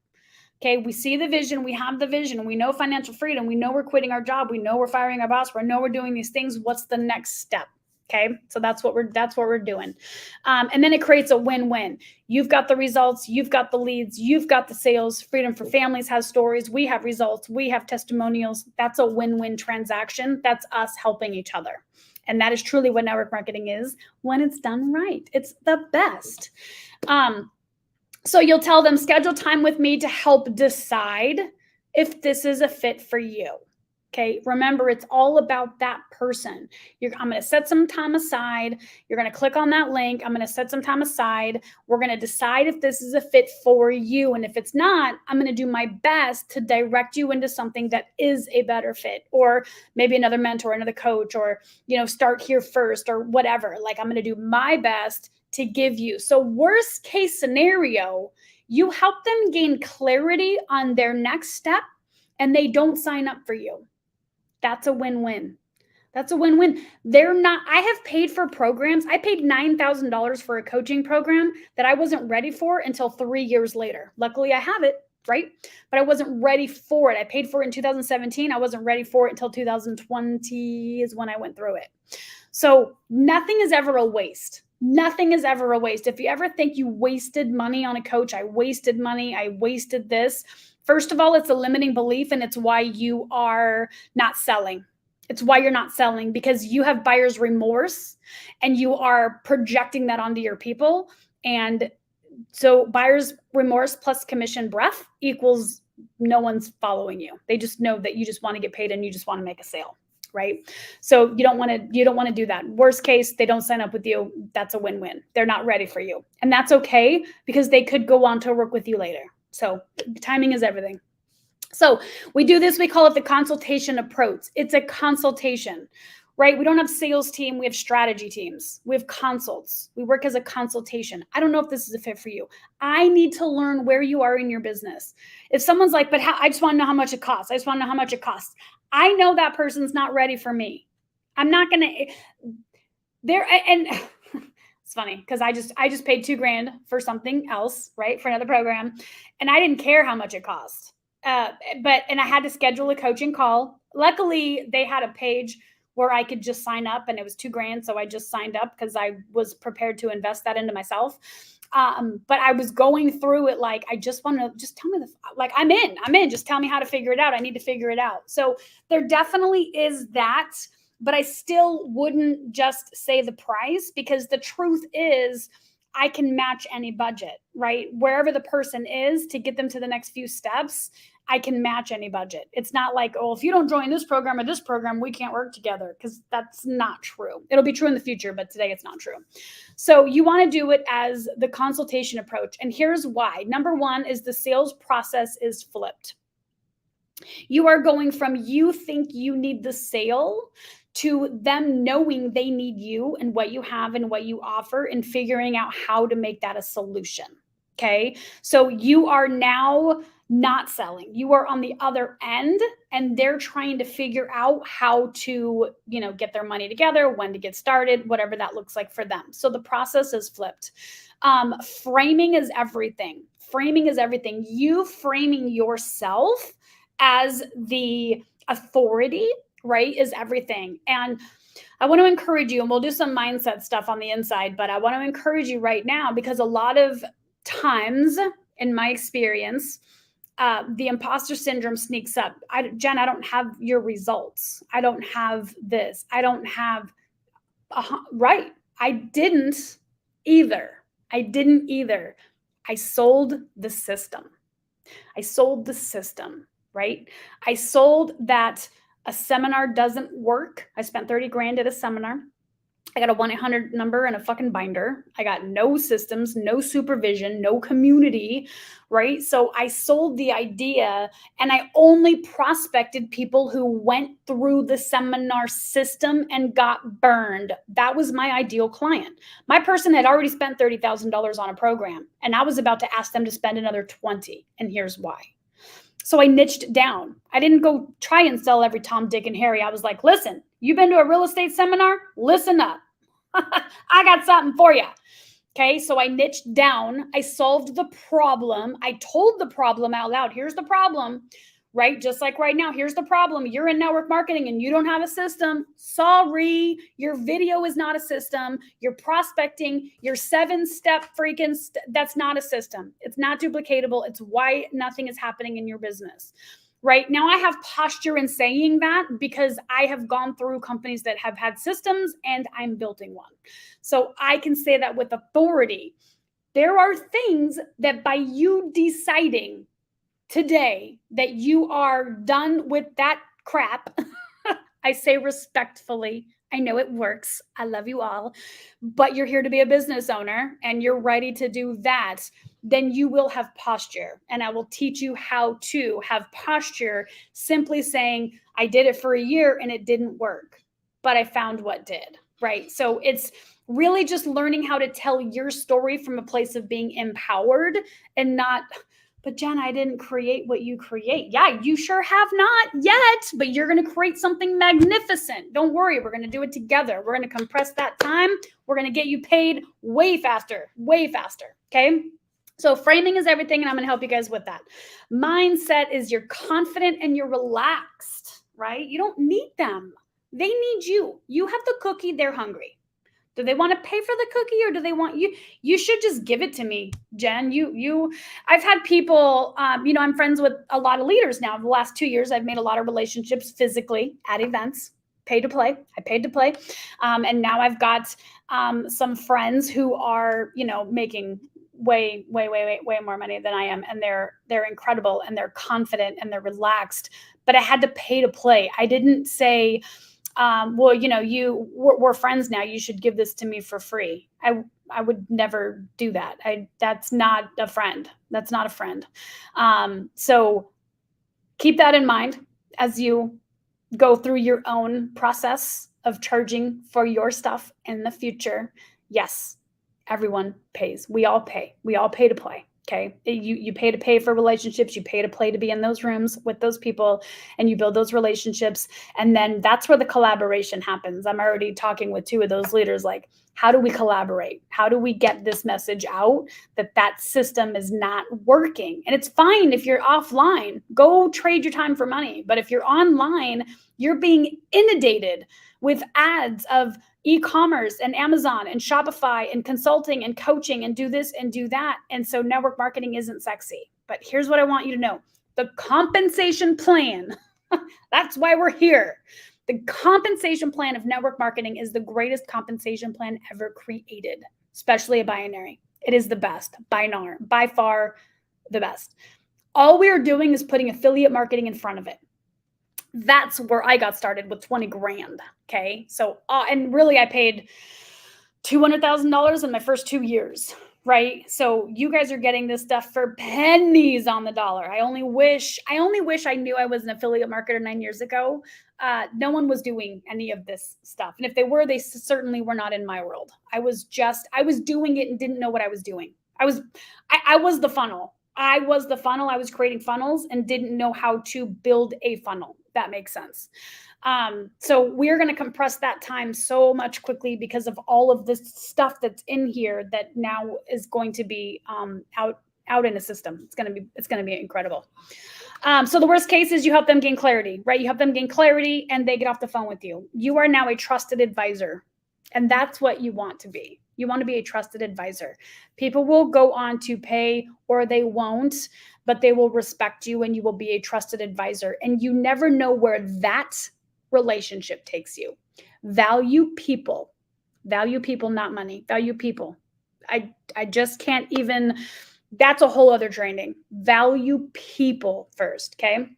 Okay, we see the vision, we have the vision, we know financial freedom, we know we're quitting our job, we know we're firing our boss, we know we're doing these things. What's the next step? Okay, so that's what we're doing, and then it creates a win-win. You've got the results, you've got the leads, you've got the sales. Freedom for Families has stories. We have results, we have testimonials. That's a win-win transaction. That's us helping each other, and that is truly what network marketing is when it's done right. It's the best. So you'll tell them, schedule time with me to help decide if this is a fit for you. Okay, remember, it's all about that person. I'm going to set some time aside. You're going to click on that link. I'm going to set some time aside. We're going to decide if this is a fit for you. And if it's not, I'm going to do my best to direct you into something that is a better fit, or maybe another mentor, another coach, or, start here first, or whatever. Like, I'm going to do my best to give you. So worst case scenario, you help them gain clarity on their next step and they don't sign up for you. That's a win-win. That's a win-win. I have paid for programs. I paid $9,000 for a coaching program that I wasn't ready for until 3 years later. Luckily, I have it, right? But I wasn't ready for it. I paid for it in 2017. I wasn't ready for it until 2020 is when I went through it. So nothing is ever a waste. Nothing is ever a waste. If you ever think you wasted money on a coach, I wasted money, I wasted this. First of all, it's a limiting belief, and it's why you are not selling. It's why you're not selling, because you have buyer's remorse and you are projecting that onto your people. And so buyer's remorse plus commission breath equals no one's following you. They just know that you just want to get paid and you just want to make a sale. Right? So you don't want to do that. Worst case, they don't sign up with you. That's a win-win. They're not ready for you. And that's okay, because they could go on to work with you later. So timing is everything. So we do this, we call it the consultation approach. It's a consultation, right? We don't have sales team, we have strategy teams. We have consults. We work as a consultation. I don't know if this is a fit for you. I need to learn where you are in your business. If someone's like, I just want to know how much it costs. I just want to know how much it costs. I know that person's not ready for me. I'm not going to and it's funny because I just paid $2,000 for something else, right? For another program. And I didn't care how much it cost. And I had to schedule a coaching call. Luckily, they had a page where I could just sign up, and it was $2,000. So I just signed up because I was prepared to invest that into myself. But I was going through it like, I just want to just tell me I'm in, just tell me how to figure it out. I need to figure it out. So there definitely is that, but I still wouldn't just say the price, because the truth is I can match any budget, right? Wherever the person is to get them to the next few steps, I can match any budget. It's not like, oh, if you don't join this program or this program, we can't work together, because that's not true. It'll be true in the future, but today it's not true. So you want to do it as the consultation approach. And here's why. Number one is the sales process is flipped. You are going from you think you need the sale to them knowing they need you and what you have and what you offer, and figuring out how to make that a solution. Okay. So you are now not selling. You are on the other end, and they're trying to figure out how to, get their money together, when to get started, whatever that looks like for them. So the process is flipped. Framing is everything. Framing is everything. You framing yourself as the authority, right, is everything. And I want to encourage you, and we'll do some mindset stuff on the inside, but I want to encourage you right now, because a lot of times in my experience, the imposter syndrome sneaks up. Jen, I don't have your results. I don't have this. I don't have, right. I didn't either. I sold the system. Right? I sold that a seminar doesn't work. I spent $30,000 at a seminar. I got a 1-800 number and a fucking binder. I got no systems, no supervision, no community, right? So I sold the idea, and I only prospected people who went through the seminar system and got burned. That was my ideal client. My person had already spent $30,000 on a program, and I was about to ask them to spend another 20. And here's why. So I niched down. I didn't go try and sell every Tom, Dick, and Harry. I was like, listen, You been to a real estate seminar? Listen up. I got something for you. Okay, so I niched down. I solved the problem. I told the problem out loud. Here's the problem, right? Just like right now, here's the problem. You're in network marketing and you don't have a system. Sorry, your video is not a system. You're prospecting, your 7-step freaking, that's not a system. It's not duplicatable. It's why nothing is happening in your business. Right now, I have posture in saying that because I have gone through companies that have had systems and I'm building one. So I can say that with authority. There are things that by you deciding today that you are done with that crap, I say respectfully, I know it works. I love you all, but you're here to be a business owner and you're ready to do that, then you will have posture. And I will teach you how to have posture simply saying, I did it for a year and it didn't work, but I found what did, right? So it's really just learning how to tell your story from a place of being empowered and not, but Jen, I didn't create what you create. Yeah, you sure have not yet, but you're going to create something magnificent. Don't worry, we're going to do it together. We're going to compress that time. We're going to get you paid way faster, okay? So framing is everything, and I'm going to help you guys with that. Mindset is you're confident and you're relaxed, right? You don't need them. They need you. You have the cookie, they're hungry. Do they want to pay for the cookie or do they want you? You should just give it to me, Jen. I've had people, I'm friends with a lot of leaders now. The last 2 years, I've made a lot of relationships physically at events, pay to play. I paid to play. And now I've got some friends who are, making way more money than I am. And they're incredible and they're confident and they're relaxed, but I had to pay to play. I didn't say, we're friends now. You should give this to me for free. I would never do that. That's not a friend. That's not a friend. So keep that in mind as you go through your own process of charging for your stuff in the future. Yes, everyone pays. We all pay. We all pay to play. Okay. You pay for relationships, you pay to play to be in those rooms with those people and you build those relationships. And then that's where the collaboration happens. I'm already talking with 2 of those leaders. Like, how do we collaborate? How do we get this message out that system is not working? And it's fine if you're offline, go trade your time for money. But if you're online, you're being inundated with ads of e-commerce and Amazon and Shopify and consulting and coaching and do this and do that. And so network marketing isn't sexy. But here's what I want you to know. The compensation plan, that's why we're here. The compensation plan of network marketing is the greatest compensation plan ever created, especially a binary. It is the best, by far the best. All we are doing is putting affiliate marketing in front of it. That's where I got started with 20 grand. Okay. So, and really I paid $200,000 in my first 2 years, right? So you guys are getting this stuff for pennies on the dollar. I only wish I knew I was an affiliate marketer 9 years ago. No one was doing any of this stuff. And if they were, they certainly were not in my world. I was doing it and didn't know what I was doing. I was the funnel. I was creating funnels and didn't know how to build a funnel. That makes sense. So we're going to compress that time so much quickly because of all of this stuff that's in here that now is going to be out in a system. It's going to be incredible. So the worst case is you help them gain clarity, right? You help them gain clarity and they get off the phone with you. You are now a trusted advisor, and that's what you want to be. You want to be a trusted advisor. People will go on to pay or they won't, but they will respect you and you will be a trusted advisor. And you never know where that relationship takes you. Value people, not money. Value people. I just can't even, that's a whole other training. Value people first, okay?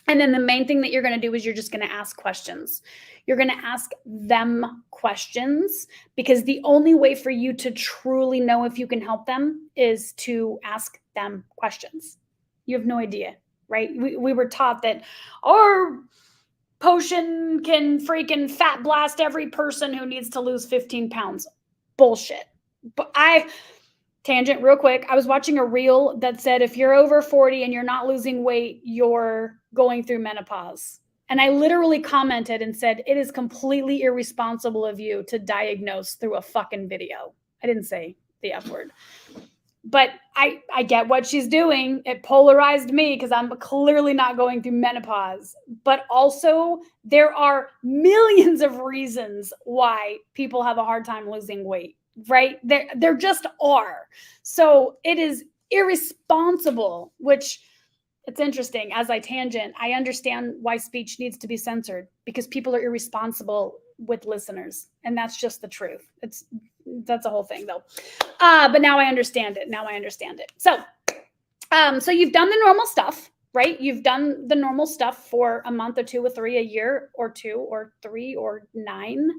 And then the main thing that you're going to do is you're just going to ask questions. You're going to ask them questions because the only way for you to truly know if you can help them is to ask them questions. You have no idea, right? We were taught that our potion can freaking fat blast every person who needs to lose 15 pounds. Bullshit. But tangent real quick. I was watching a reel that said if you're over 40 and you're not losing weight, you're going through menopause. And I literally commented and said, it is completely irresponsible of you to diagnose through a fucking video. I didn't say the F word. But I get what she's doing. It polarized me because I'm clearly not going through menopause. But also, there are millions of reasons why people have a hard time losing weight, right? There just are. So it is irresponsible, which it's interesting. As I tangent, I understand why speech needs to be censored because people are irresponsible with listeners. And that's just the truth. That's a whole thing though. But now I understand it. So you've done the normal stuff, right? You've done the normal stuff for a month or 2 or 3, a year or 2 or 3 or 9.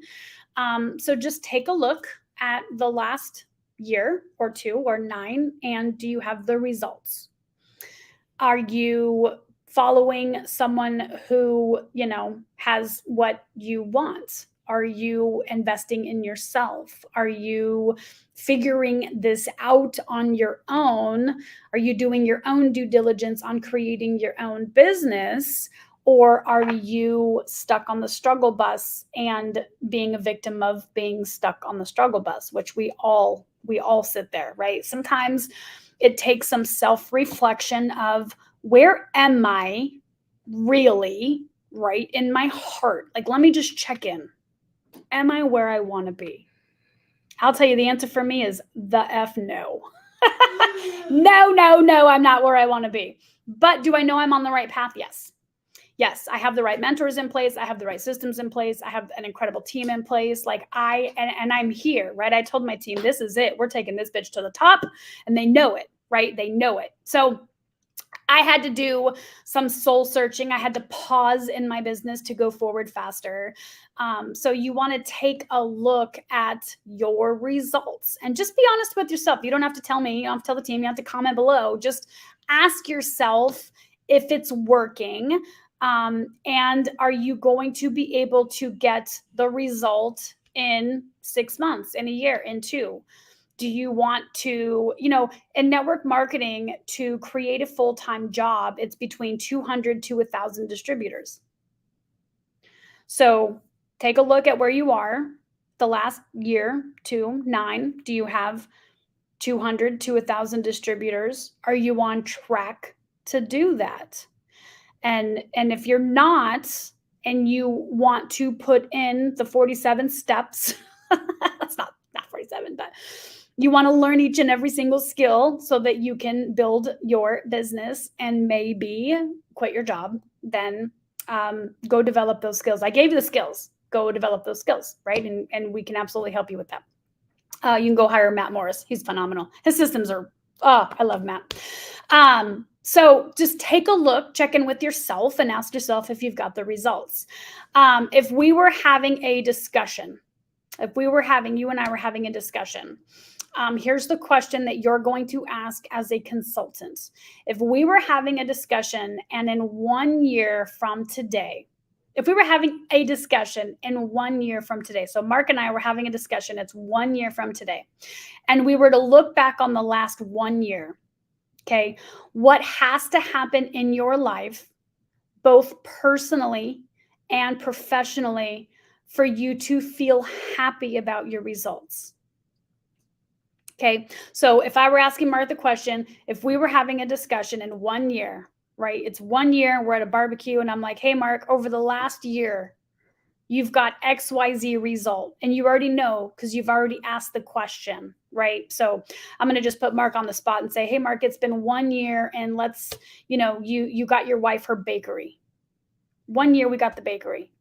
So just take a look at the last year or 2 or 9, and do you have the results? Are you following someone who, has what you want? Are you investing in yourself? Are you figuring this out on your own? Are you doing your own due diligence on creating your own business? Or are you stuck on the struggle bus and being a victim of being stuck on the struggle bus, which we all sit there, right? Sometimes it takes some self-reflection of, where am I really, right, in my heart? Like, let me just check in. Am I where I want to be? I'll tell you, the answer for me is the F no. No, I'm not where I want to be. But do I know I'm on the right path? Yes. Yes, I have the right mentors in place. I have the right systems in place. I have an incredible team in place. Like and I'm here, right? I told my team, this is it. We're taking this bitch to the top, and they know it, right? They know it. So I had to do some soul searching. I had to pause in my business to go forward faster. So you want to take a look at your results and just be honest with yourself. You don't have to tell me, you don't have to tell the team, you have to comment below. Just ask yourself if it's working. And are you going to be able to get the result in 6 months, in a year, in 2? Do you want to, in network marketing, to create a full-time job, it's between 200 to 1,000 distributors. So take a look at where you are the last year, 2, 9. Do you have 200 to 1,000 distributors? Are you on track to do that? And if you're not, and you want to put in the 47 steps, that's not 47, but you want to learn each and every single skill so that you can build your business and maybe quit your job, then go develop those skills. I gave you the skills. Go develop those skills, right? And we can absolutely help you with that. You can go hire Matt Morris. He's phenomenal. His systems are, I love Matt. So just take a look, check in with yourself, and ask yourself if you've got the results. If we were having a discussion, you and I were having a discussion, here's the question that you're going to ask as a consultant. If we were having a discussion and in 1 year from today, if we were having a discussion in 1 year from today, so Mark and I were having a discussion, it's 1 year from today, and we were to look back on the last 1 year, okay, what has to happen in your life, both personally and professionally, for you to feel happy about your results? Okay, so if I were asking Mark the question, if we were having a discussion in 1 year, right? It's 1 year, we're at a barbecue, and I'm like, hey, Mark, over the last year, you've got XYZ result. And you already know because you've already asked the question, right? So I'm going to just put Mark on the spot and say, hey, Mark, it's been 1 year, and let's, you got your wife her bakery. 1 year, we got the bakery.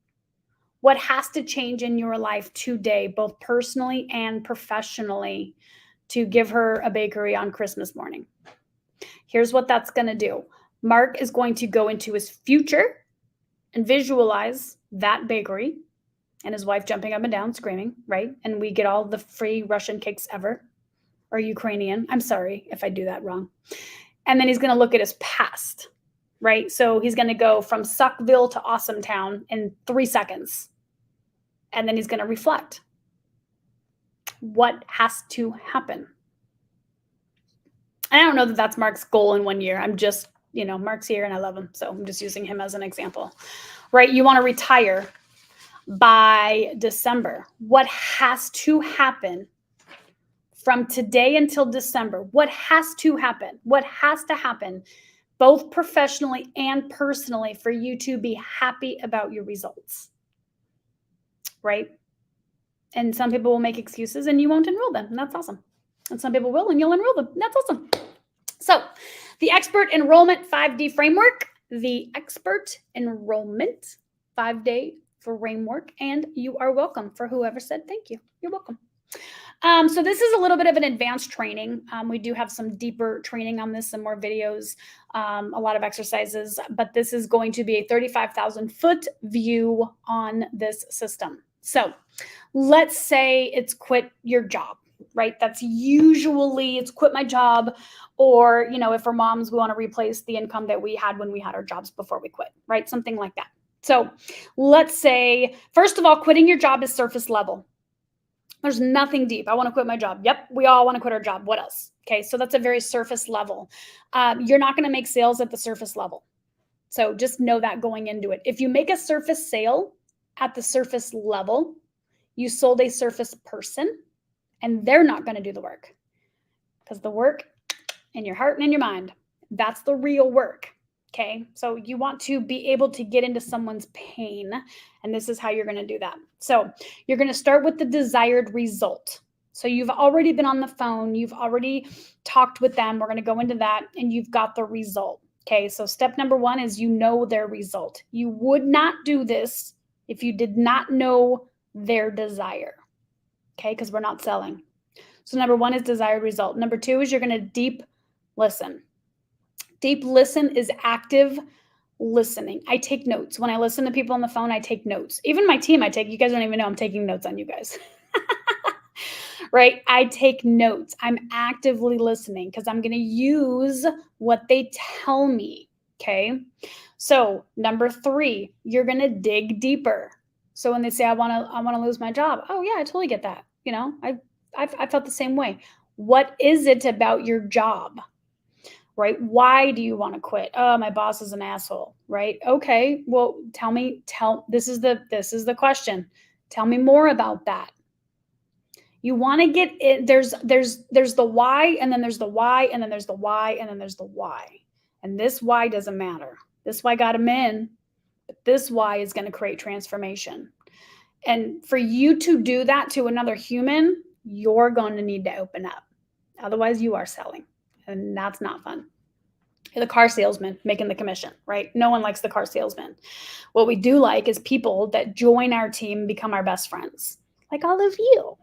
What has to change in your life today, both personally and professionally, to give her a bakery on Christmas morning? Here's what that's going to do. Mark is going to go into his future and visualize that bakery and his wife jumping up and down screaming, right? And we get all the free Russian cakes ever, or Ukrainian. I'm sorry if I do that wrong. And then he's going to look at his past, right? So he's going to go from Suckville to Awesome Town in 3 seconds. And then he's going to reflect. What has to happen? And I don't know that that's Mark's goal in 1 year. I'm just Mark's here and I love him. So I'm just using him as an example, right? You want to retire by December. What has to happen from today until December? What has to happen? What has to happen, both professionally and personally, for you to be happy about your results, right? And some people will make excuses and you won't enroll them, and that's awesome. And some people will and you'll enroll them, and that's awesome. So the Expert Enrollment 5D Framework, the Expert Enrollment 5-day framework, and you are welcome. For whoever said thank you, you're welcome. So this is a little bit of an advanced training. We do have some deeper training on this, some more videos, a lot of exercises, but this is going to be a 35,000 foot view on this system. So let's say it's quit your job, right? That's usually it's quit my job, or, if we're moms, we want to replace the income that we had when we had our jobs before we quit, right? Something like that. So let's say, first of all, quitting your job is surface level. There's nothing deep. I want to quit my job. Yep, we all want to quit our job. What else? Okay, so that's a very surface level. You're not going to make sales at the surface level. So just know that going into it. If you make a surface sale at the surface level, you sold a surface person, and they're not going to do the work, because the work in your heart and in your mind, that's the real work. Okay, so you want to be able to get into someone's pain, and this is how you're going to do that. So you're going to start with the desired result. So you've already been on the phone, you've already talked with them. We're going to go into that, and you've got the result. Okay, so step number one is their result. You would not do this if you did not know their desire. Okay, because we're not selling. So number one is desired result. Number two is you're going to deep listen. Deep listen is active listening. I take notes. When I listen to people on the phone, I take notes. Even my team, you guys don't even know I'm taking notes on you guys. Right? I take notes. I'm actively listening because I'm going to use what they tell me. Okay. So number three, you're going to dig deeper. So when they say, I want to lose my job. Oh yeah, I totally get that. I felt the same way. What is it about your job? Right? Why do you want to quit? Oh, my boss is an asshole, right? Okay, well, this is the question. Tell me more about that. You want to get it. There's the why, and then there's the why, and then there's the why, and then there's the why. And this why doesn't matter. This why got him in, but this why is going to create transformation. And for you to do that to another human, you're going to need to open up. Otherwise, you are selling, and that's not fun. The car salesman making the commission, right? No one likes the car salesman. What we do like is people that join our team, become our best friends, like all of you.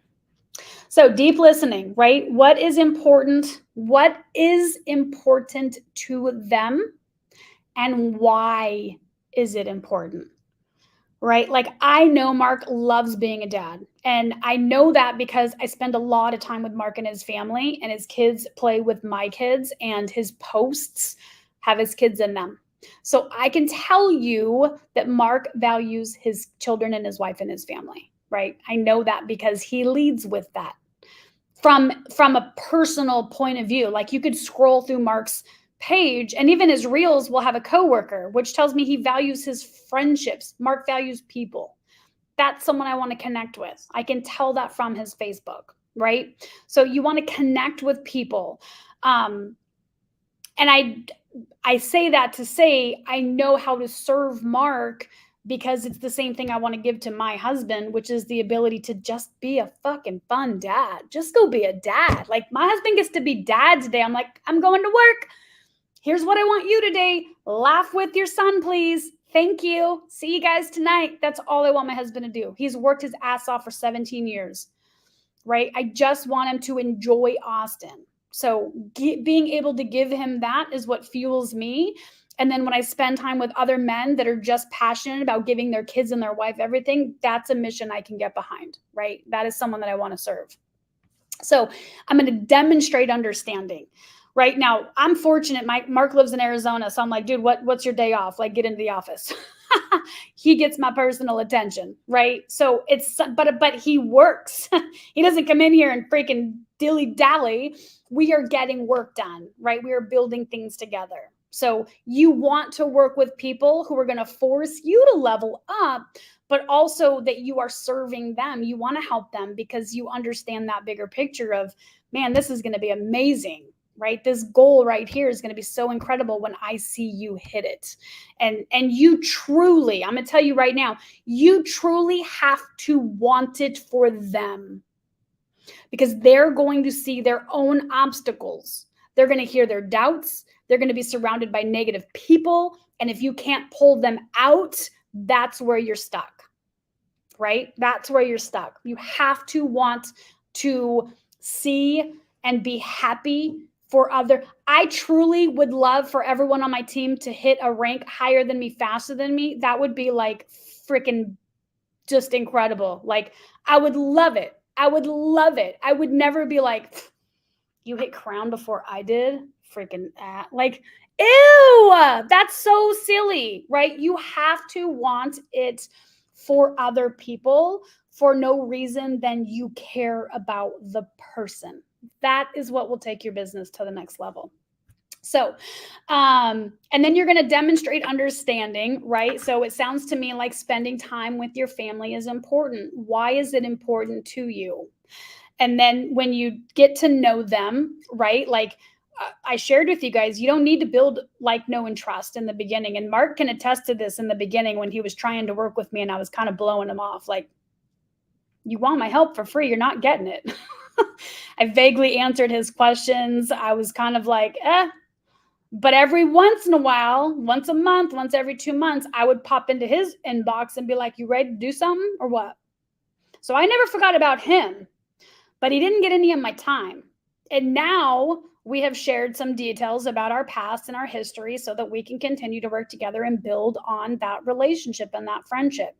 So deep listening, right? What is important? What is important to them, and why is it important? Right? Like, I know Mark loves being a dad, and I know that because I spend a lot of time with Mark and his family, and his kids play with my kids, and his posts have his kids in them. So I can tell you that Mark values his children and his wife and his family, right? I know that because he leads with that from a personal point of view. Like, you could scroll through Mark's page, and even his reels will have a coworker, which tells me he values his friendships. Mark values people. That's someone I want to connect with. I can tell that from his Facebook, right? So you want to connect with people. And I say that to say I know how to serve Mark, because it's the same thing I want to give to my husband, which is the ability to just be a fucking fun dad. Just go be a dad. Like, my husband gets to be dad today. I'm like, I'm going to work. Here's what I want you today. Laugh with your son, please. Thank you. See you guys tonight. That's all I want my husband to do. He's worked his ass off for 17 years, right? I just want him to enjoy Austin. So being able to give him that is what fuels me. And then when I spend time with other men that are just passionate about giving their kids and their wife everything, that's a mission I can get behind, right? That is someone that I want to serve. So I'm going to demonstrate understanding. Right now, I'm fortunate. Mark lives in Arizona, so I'm like, dude, what's your day off? Like, get into the office. He gets my personal attention, right? So but he works. He doesn't come in here and freaking dilly-dally. We are getting work done, right? We are building things together. So you want to work with people who are going to force you to level up, but also that you are serving them. You want to help them because you understand that bigger picture of, man, this is going to be amazing, right? This goal right here is going to be so incredible when I see you hit it. And you truly, I'm going to tell you right now, you truly have to want it for them, because they're going to see their own obstacles. They're going to hear their doubts. They're going to be surrounded by negative people. And if you can't pull them out, that's where you're stuck, right? That's where you're stuck. You have to want to see and be happy for other. I truly would love for everyone on my team to hit a rank higher than me, faster than me. That would be like freaking just incredible. Like, I would love it. I would love it. I would never be like, you hit crown before I did. Freaking like, ew, that's so silly, right? You have to want it for other people for no reason than you care about the person. That is what will take your business to the next level. So, and then you're going to demonstrate understanding, right? So it sounds to me like spending time with your family is important. Why is it important to you? And then when you get to know them, right? Like I shared with you guys, you don't need to build like, know, and trust in the beginning. And Mark can attest to this in the beginning when he was trying to work with me and I was kind of blowing him off. Like, you want my help for free, you're not getting it. I vaguely answered his questions. I was kind of like, but every once in a while, once a month, once every 2 months, I would pop into his inbox and be like, you ready to do something or what? So I never forgot about him, but he didn't get any of my time. And now we have shared some details about our past and our history so that we can continue to work together and build on that relationship and that friendship.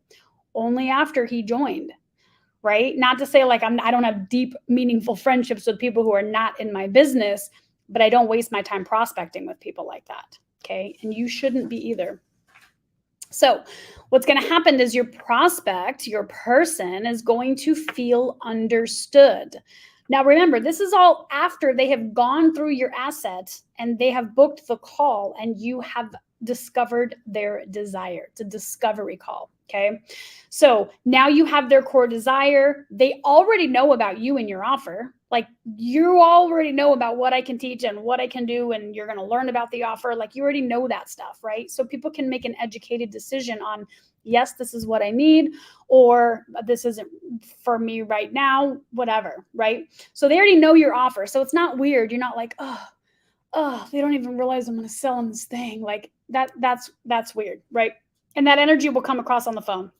Only after he joined, right? Not to say like I don't have deep, meaningful friendships with people who are not in my business, but I don't waste my time prospecting with people like that. Okay. And you shouldn't be either. So what's going to happen is your prospect, your person, is going to feel understood. Now, remember, this is all after they have gone through your asset and they have booked the call and you have discovered their desire. It's a discovery call. Okay. So now you have their core desire. They already know about you and your offer. Like, you already know about what I can teach and what I can do, and you're going to learn about the offer. Like, you already know that stuff, right? So people can make an educated decision on, yes, this is what I need, or this isn't for me right now, whatever, right? So they already know your offer. So it's not weird. You're not like, oh, they don't even realize I'm going to sell them this thing. Like that's weird, right? And that energy will come across on the phone.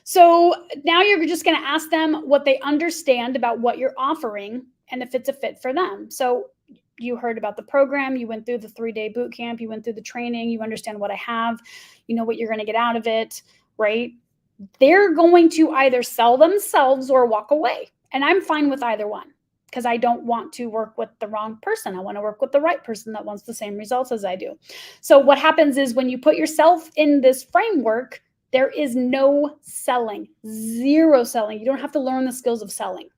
So now you're just going to ask them what they understand about what you're offering and if it's a fit for them. So you heard about the program, you went through the 3-day boot camp, you went through the training, you understand what I have, you know what you're going to get out of it, right? They're going to either sell themselves or walk away. And I'm fine with either one, because I don't want to work with the wrong person. I want to work with the right person that wants the same results as I do. So what happens is when you put yourself in this framework, there is no selling, zero selling. You don't have to learn the skills of selling.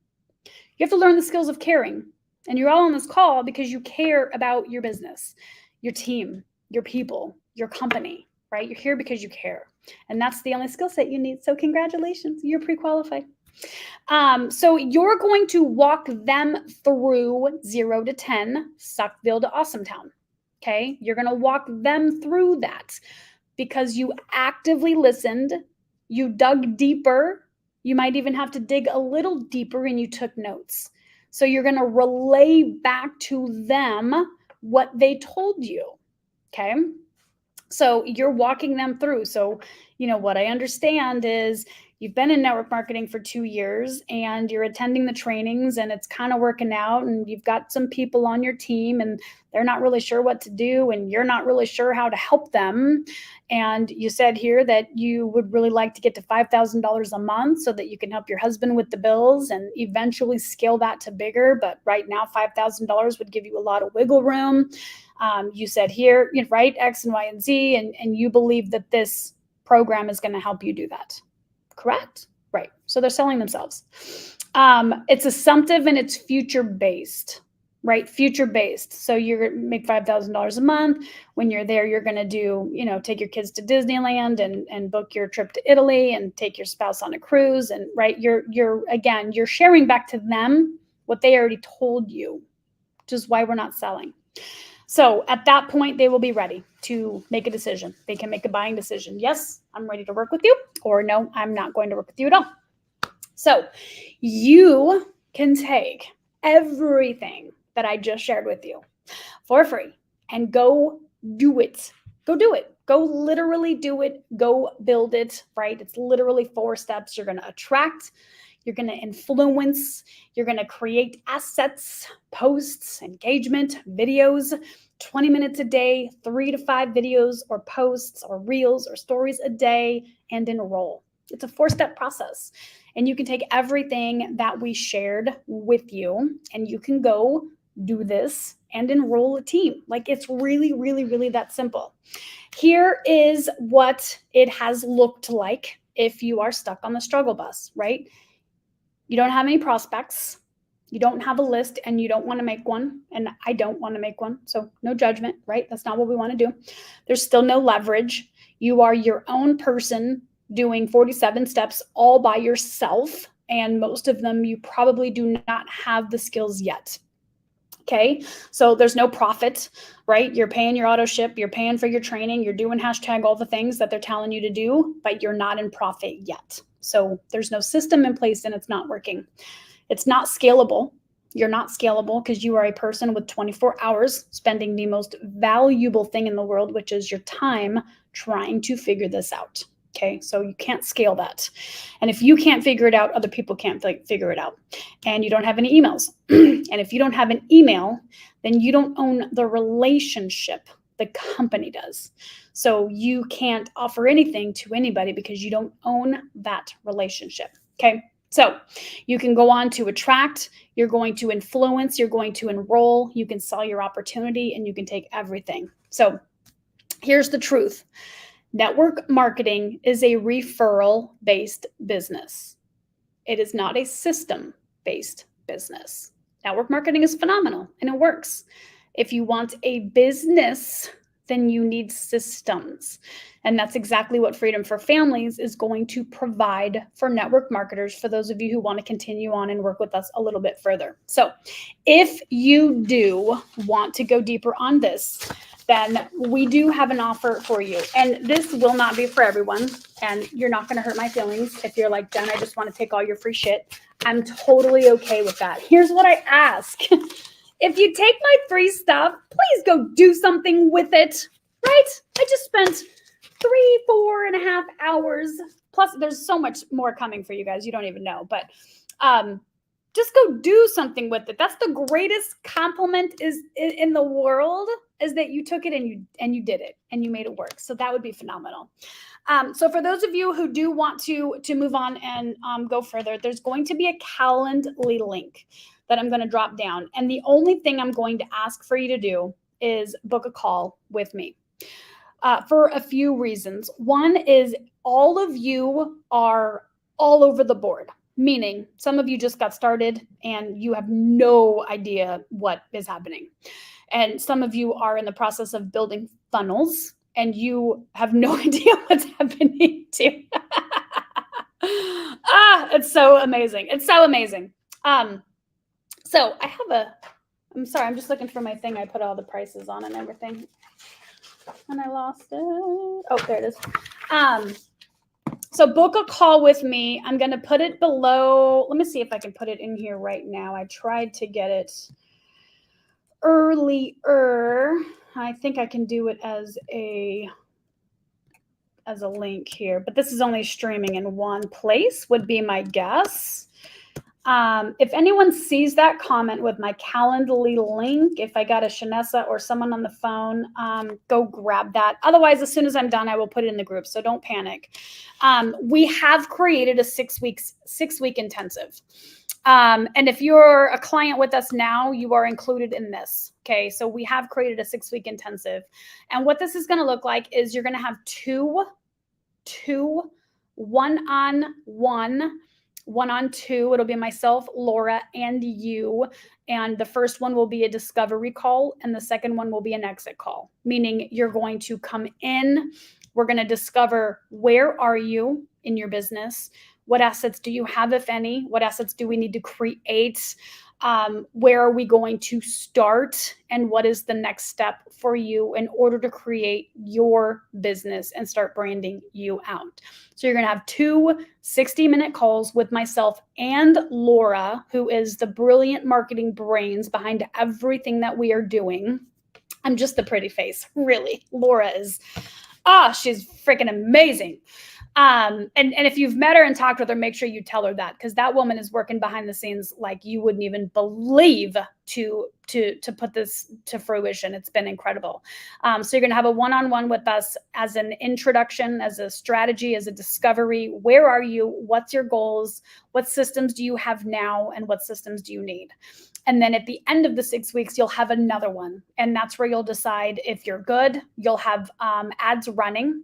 You have to learn the skills of caring. And you're all on this call because you care about your business, your team, your people, your company, right? You're here because you care. And that's the only skill set you need. So congratulations, you're pre-qualified. So you're going to walk them through 0 to 10, Suckville to Awesome Town. Okay. You're going to walk them through that because you actively listened, you dug deeper. You might even have to dig a little deeper and you took notes. So you're going to relay back to them what they told you. Okay. So you're walking them through. So, what I understand is you've been in network marketing for 2 years and you're attending the trainings and it's kind of working out, and you've got some people on your team and they're not really sure what to do and you're not really sure how to help them. And you said here that you would really like to get to $5,000 a month so that you can help your husband with the bills and eventually scale that to bigger. But right now, $5,000 would give you a lot of wiggle room. You said here, right, X and Y and Z, and you believe that this program is going to help you do that. Correct? Right. So they're selling themselves. It's assumptive and it's future-based, right? Future-based. So you're going to make $5,000 a month. When you're there, you're going to do, take your kids to Disneyland and book your trip to Italy and take your spouse on a cruise. And right, you're sharing back to them what they already told you, which is why we're not selling. So at that point, they will be ready to make a decision. They can make a buying decision. Yes, I'm ready to work with you, or no, I'm not going to work with you at all. So you can take everything that I just shared with you for free and go do it. Go do it. Go literally do it. Go build it, right? It's literally 4 steps. You're going to attract, you're going to influence, you're going to create assets, posts, engagement, videos, 20 minutes a day, 3 to 5 videos or posts or reels or stories a day, and enroll. It's a 4-step process. And you can take everything that we shared with you and you can go do this and enroll a team. Like, it's really, really, really that simple. Here is what it has looked like if you are stuck on the struggle bus, right? You don't have any prospects. You don't have a list and you don't want to make one. And I don't want to make one. So no judgment, right? That's not what we want to do. There's still no leverage. You are your own person doing 47 steps all by yourself. And most of them, you probably do not have the skills yet. Okay. So there's no profit, right? You're paying your auto ship, you're paying for your training, you're doing hashtag all the things that they're telling you to do, but you're not in profit yet. So there's no system in place and it's not working. It's not scalable. You're not scalable because you are a person with 24 hours spending the most valuable thing in the world, which is your time trying to figure this out. Okay, so you can't scale that. And if you can't figure it out, other people can't figure it out. And you don't have any emails. And if you don't have an email, then you don't own the relationship. The company does. So you can't offer anything to anybody because you don't own that relationship. Okay, so you can go on to attract, you're going to influence, you're going to enroll, you can sell your opportunity, and you can take everything. So here's the truth. Network marketing is a referral-based business. It is not a system-based business. Network marketing is phenomenal and it works. If you want a business, then you need systems. And that's exactly what Freedom for Families is going to provide for network marketers, for those of you who want to continue on and work with us a little bit further. So if you do want to go deeper on this, then we do have an offer for you. And this will not be for everyone. And you're not going to hurt my feelings if you're like, Jen, I just want to take all your free shit. I'm totally okay with that. Here's what I ask. If you take my free stuff, please go do something with it, right? I just spent 4.5 hours. Plus, there's so much more coming for you guys. You don't even know. But just go do something with it. That's the greatest compliment is in the world, is that you took it and you did it and you made it work. So that would be phenomenal. So for those of you who do want to move on and go further, there's going to be a Calendly link that I'm going to drop down. And the only thing I'm going to ask for you to do is book a call with me for a few reasons. One is all of you are all over the board, meaning some of you just got started and you have no idea what is happening. And some of you are in the process of building funnels and you have no idea what's happening too. It's so amazing. It's so amazing. So I have I'm sorry, I'm just looking for my thing. I put all the prices on and everything. And I lost it. Oh, there it is. So book a call with me. I'm going to put it below. Let me see if I can put it in here right now. I tried to get it earlier. I think I can do it as a link here, but this is only streaming in one place would be my guess. If anyone sees that, comment with my Calendly link. If I got a Shanessa or someone on the phone, go grab that. Otherwise, as soon as I'm done, I will put it in the group. So don't panic. We have created a 6-week intensive. And if you're a client with us now, you are included in this. Okay. So we have created a 6-week intensive. And what this is going to look like is you're going to have two one-on-one 1-on-2. It'll be myself, Laura, and you. And the first one will be a discovery call, and the second one will be an exit call, meaning you're going to come in. We're going to discover, where are you in your business? What assets do you have, if any? What assets do we need to create? Where are we going to start? And what is the next step for you in order to create your business and start branding you out? So you're going to have 2 60-minute calls with myself and Laura, who is the brilliant marketing brains behind everything that we are doing. I'm just the pretty face, really. Laura is, she's freaking amazing. And if you've met her and talked with her, make sure you tell her that, because that woman is working behind the scenes like you wouldn't even believe to put this to fruition. It's been incredible. So you're going to have a one-on-one with us as an introduction, as a strategy, as a discovery. Where are you? What's your goals? What systems do you have now? And what systems do you need? And then at the end of the 6 weeks, you'll have another one. And that's where you'll decide if you're good. You'll have ads running.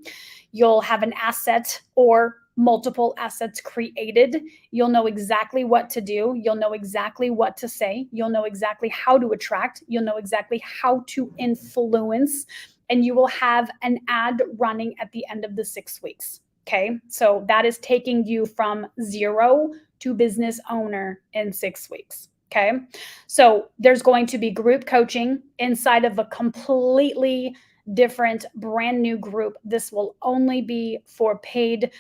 You'll have an asset or multiple assets created. You'll know exactly what to do. You'll know exactly what to say. You'll know exactly how to attract. You'll know exactly how to influence. And you will have an ad running at the end of the 6 weeks. Okay. So that is taking you from 0 to business owner in 6 weeks. Okay. So there's going to be group coaching inside of a completely different, brand new group. This will only be for paid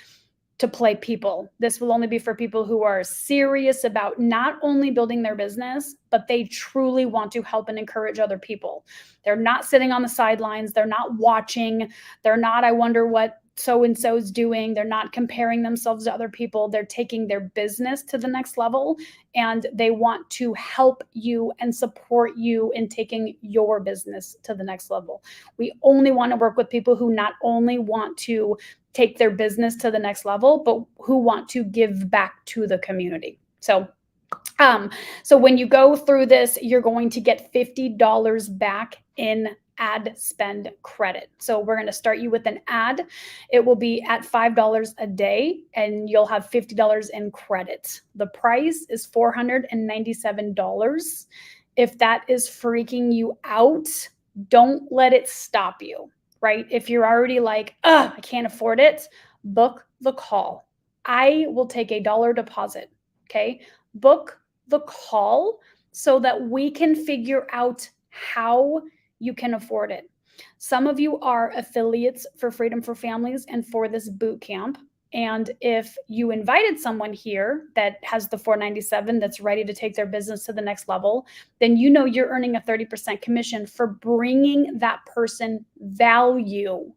to play people. This will only be for people who are serious about not only building their business, but they truly want to help and encourage other people. They're not sitting on the sidelines. They're not watching. They're not, I wonder what so-and-so is doing. They're not comparing themselves to other people. They're taking their business to the next level, and they want to help you and support you in taking your business to the next level. We only want to work with people who not only want to take their business to the next level, but who want to give back to the community. So when you go through this, you're going to get $50 back in ad spend credit. So we're going to start you with an ad. It will be at $5 a day, and you'll have $50 in credit. The price is $497. If that is freaking you out, don't let it stop you, right? If you're already like, I can't afford it, book the call. I will take a $1 deposit. Okay. Book the call so that we can figure out how you can afford it. Some of you are affiliates for Freedom for Families and for this boot camp. And if you invited someone here that has the $497 that's ready to take their business to the next level, then you know you're earning a 30% commission for bringing that person value.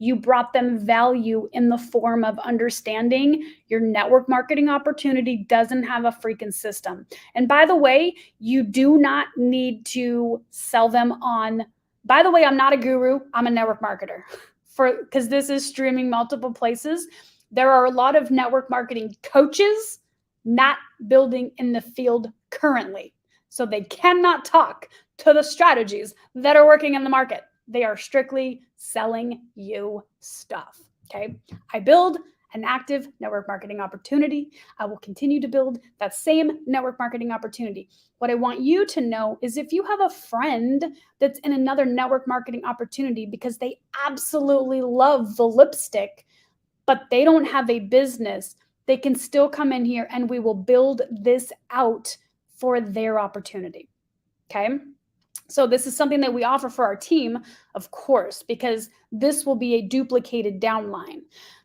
You brought them value in the form of understanding your network marketing opportunity doesn't have a freaking system. And by the way, you do not need to sell them on. By the way, I'm not a guru. I'm a network marketer because this is streaming multiple places. There are a lot of network marketing coaches not building in the field currently. So they cannot talk to the strategies that are working in the market. They are strictly selling you stuff. Okay. I build an active network marketing opportunity. I will continue to build that same network marketing opportunity. What I want you to know is if you have a friend that's in another network marketing opportunity because they absolutely love the lipstick, but they don't have a business, they can still come in here and we will build this out for their opportunity. Okay. So this is something that we offer for our team, of course, because this will be a duplicated downline.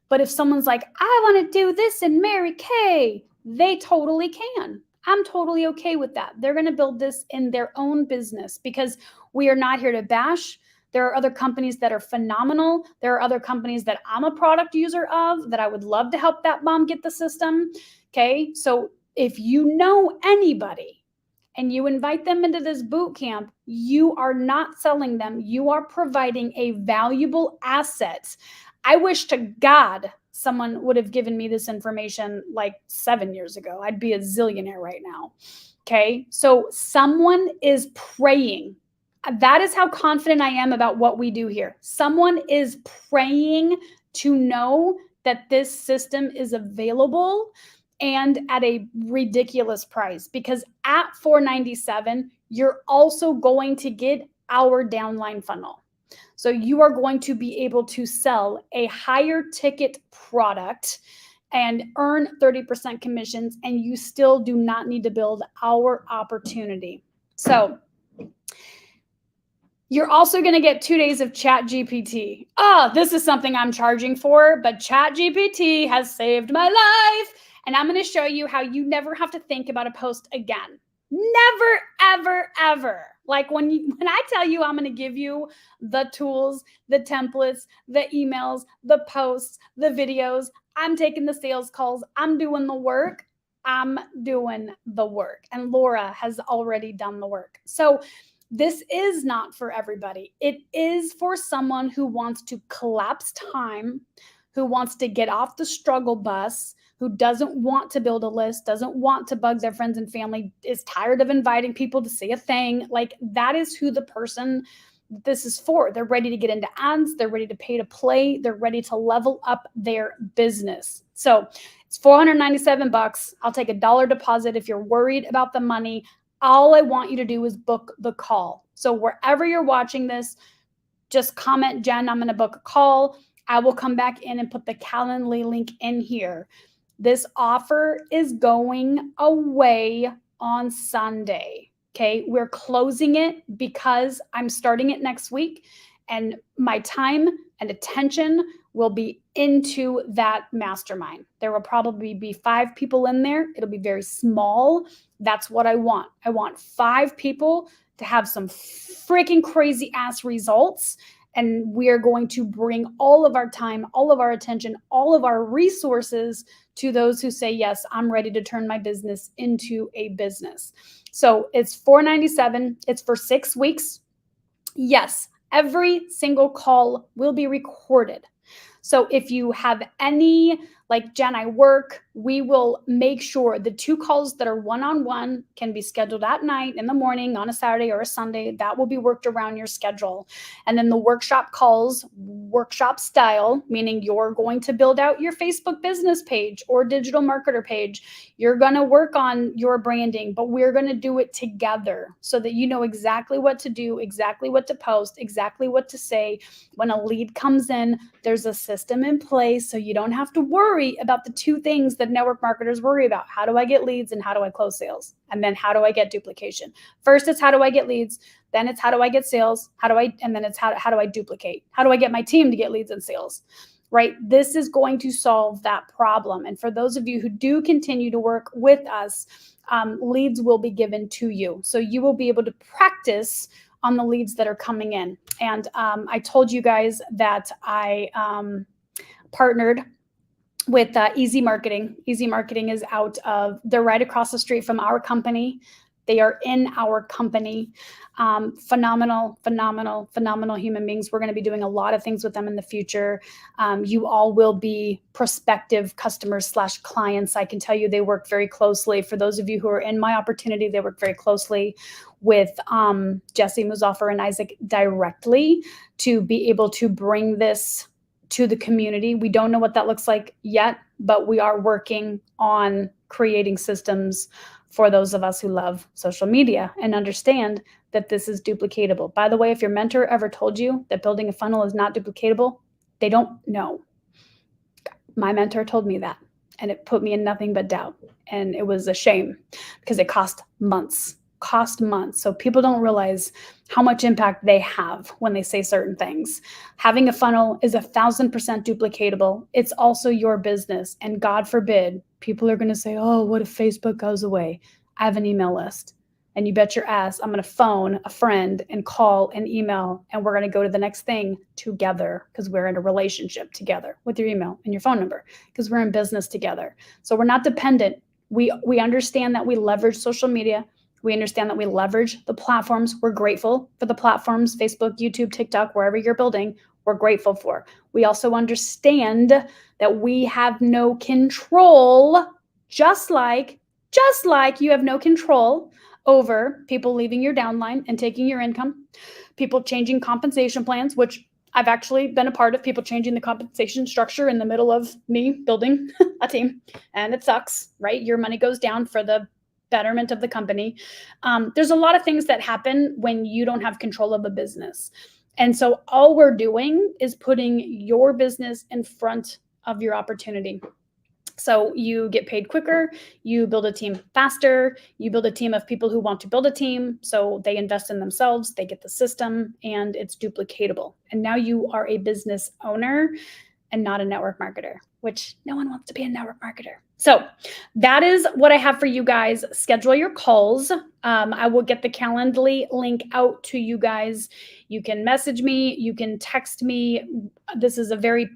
But if someone's like, I want to do this in Mary Kay, they totally can. I'm totally okay with that. They're going to build this in their own business because we are not here to bash. There are other companies that are phenomenal. There are other companies that I'm a product user of that I would love to help that mom get the system. Okay. So if you know anybody and you invite them into this boot camp, you are not selling them. You are providing a valuable asset. I wish to God someone would have given me this information like 7 years ago. I'd be a zillionaire right now. Okay. So someone is praying. That is how confident I am about what we do here. Someone is praying to know that this system is available and at a ridiculous price, because at $497, you're also going to get our downline funnel. So you are going to be able to sell a higher ticket product and earn 30% commissions, and you still do not need to build our opportunity. So you're also going to get 2 days of Chat GPT. Oh, this is something I'm charging for, but Chat GPT has saved my life. And I'm going to show you how you never have to think about a post again. Never, ever, ever. Like when I tell you I'm going to give you the tools, the templates, the emails, the posts, the videos, I'm taking the sales calls, I'm doing the work. I'm doing the work. And Laura has already done the work. So this is not for everybody. It is for someone who wants to collapse time, who wants to get off the struggle bus, who doesn't want to build a list, doesn't want to bug their friends and family, is tired of inviting people to say a thing. Like, that is who the person this is for. They're ready to get into ads. They're ready to pay to play. They're ready to level up their business. So it's $497. I'll take $1 deposit if you're worried about the money. All I want you to do is book the call. So wherever you're watching this, just comment, Jen, I'm going to book a call. I will come back in and put the Calendly link in here. This offer is going away on Sunday. Okay, we're closing it because I'm starting it next week, and my time and attention will be into that mastermind. There will probably be 5 people in there. It'll be very small. That's what I want. I want 5 people to have some freaking crazy ass results. And we are going to bring all of our time, all of our attention, all of our resources to those who say, yes, I'm ready to turn my business into a business. So it's $497. It's for 6 weeks. Yes, every single call will be recorded. So if you have any, like, Jen, I work, we will make sure the 2 calls that are one-on-one can be scheduled at night, in the morning, on a Saturday or a Sunday. That will be worked around your schedule. And then the workshop calls, workshop style, meaning you're going to build out your Facebook business page or digital marketer page. You're going to work on your branding, but we're going to do it together so that you know exactly what to do, exactly what to post, exactly what to say. When a lead comes in, there's a system in place so you don't have to worry about the 2 things that network marketers worry about. How do I get leads and how do I close sales? And then how do I get duplication? First, it's how do I get leads? Then it's how do I get sales? And then it's how do I duplicate? How do I get my team to get leads and sales? Right? This is going to solve that problem. And for those of you who do continue to work with us, leads will be given to you. So you will be able to practice on the leads that are coming in. And I told you guys that I partnered with Easy Marketing. Easy Marketing is they're right across the street from our company. They are in our company. Phenomenal human beings. We're going to be doing a lot of things with them in the future. You all will be prospective customers / clients. I can tell you they work very closely. For those of you who are in my opportunity, they work very closely with Jesse Muzaffer and Isaac directly to be able to bring this to the community. We don't know what that looks like yet, but we are working on creating systems for those of us who love social media and understand that this is duplicatable. By the way, if your mentor ever told you that building a funnel is not duplicatable, they don't know. My mentor told me that, and it put me in nothing but doubt. And it was a shame because it cost months. So people don't realize how much impact they have when they say certain things. Having a funnel is 1,000% duplicatable. It's also your business. And God forbid, people are going to say, oh, what if Facebook goes away? I have an email list. And you bet your ass I'm going to phone a friend and call and email, and we're going to go to the next thing together because we're in a relationship together with your email and your phone number because we're in business together. So we're not dependent. We understand that we leverage social media. We understand that we leverage the platforms. We're grateful for the platforms, Facebook, YouTube, TikTok, wherever you're building, we're grateful for. We also understand that we have no control, just like you have no control over people leaving your downline and taking your income, people changing compensation plans, which I've actually been a part of people changing the compensation structure in the middle of me building a team, and it sucks, right? Your money goes down for the betterment of the company. There's a lot of things that happen when you don't have control of a business. And so all we're doing is putting your business in front of your opportunity. So you get paid quicker, you build a team faster, you build a team of people who want to build a team. So they invest in themselves, they get the system, and it's duplicatable. And now you are a business owner and not a network marketer, which no one wants to be a network marketer. So that is what I have for you guys. Schedule your calls. I will get the Calendly link out to you guys. You can message me, you can text me. This is a very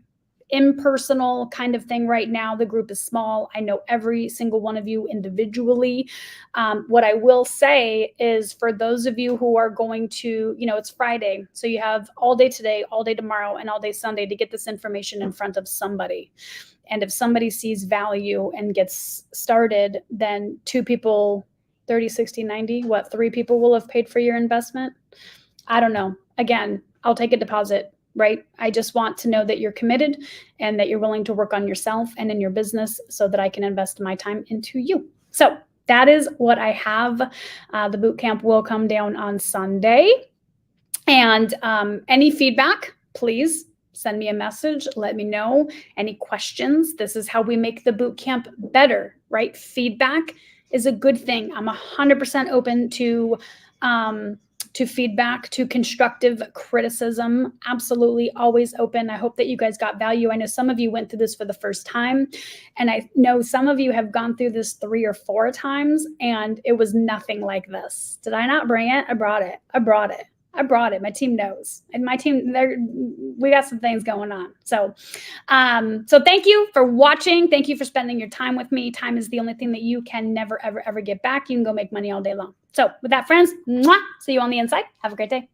impersonal kind of thing right now. The group is small. I know every single one of you individually. What I will say is for those of you who are going to, it's Friday, so you have all day today, all day tomorrow, and all day Sunday to get this information in front of somebody. And if somebody sees value and gets started, then 2 people, 30, 60, 90, 3 people will have paid for your investment? I don't know. Again, I'll take a deposit. Right? I just want to know that you're committed and that you're willing to work on yourself and in your business so that I can invest my time into you. So that is what I have. The boot camp will come down on Sunday. And any feedback, please send me a message. Let me know any questions. This is how we make the boot camp better, right? Feedback is a good thing. I'm 100% open to feedback, to constructive criticism. Absolutely, always open. I hope that you guys got value. I know some of you went through this for the first time, and I know some of you have gone through this 3 or 4 times, and it was nothing like this. Did I not bring it? I brought it. My team knows, and my team, we got some things going on. So thank you for watching. Thank you for spending your time with me. Time is the only thing that you can never, ever, ever get back. You can go make money all day long. So with that, friends, see you on the inside. Have a great day.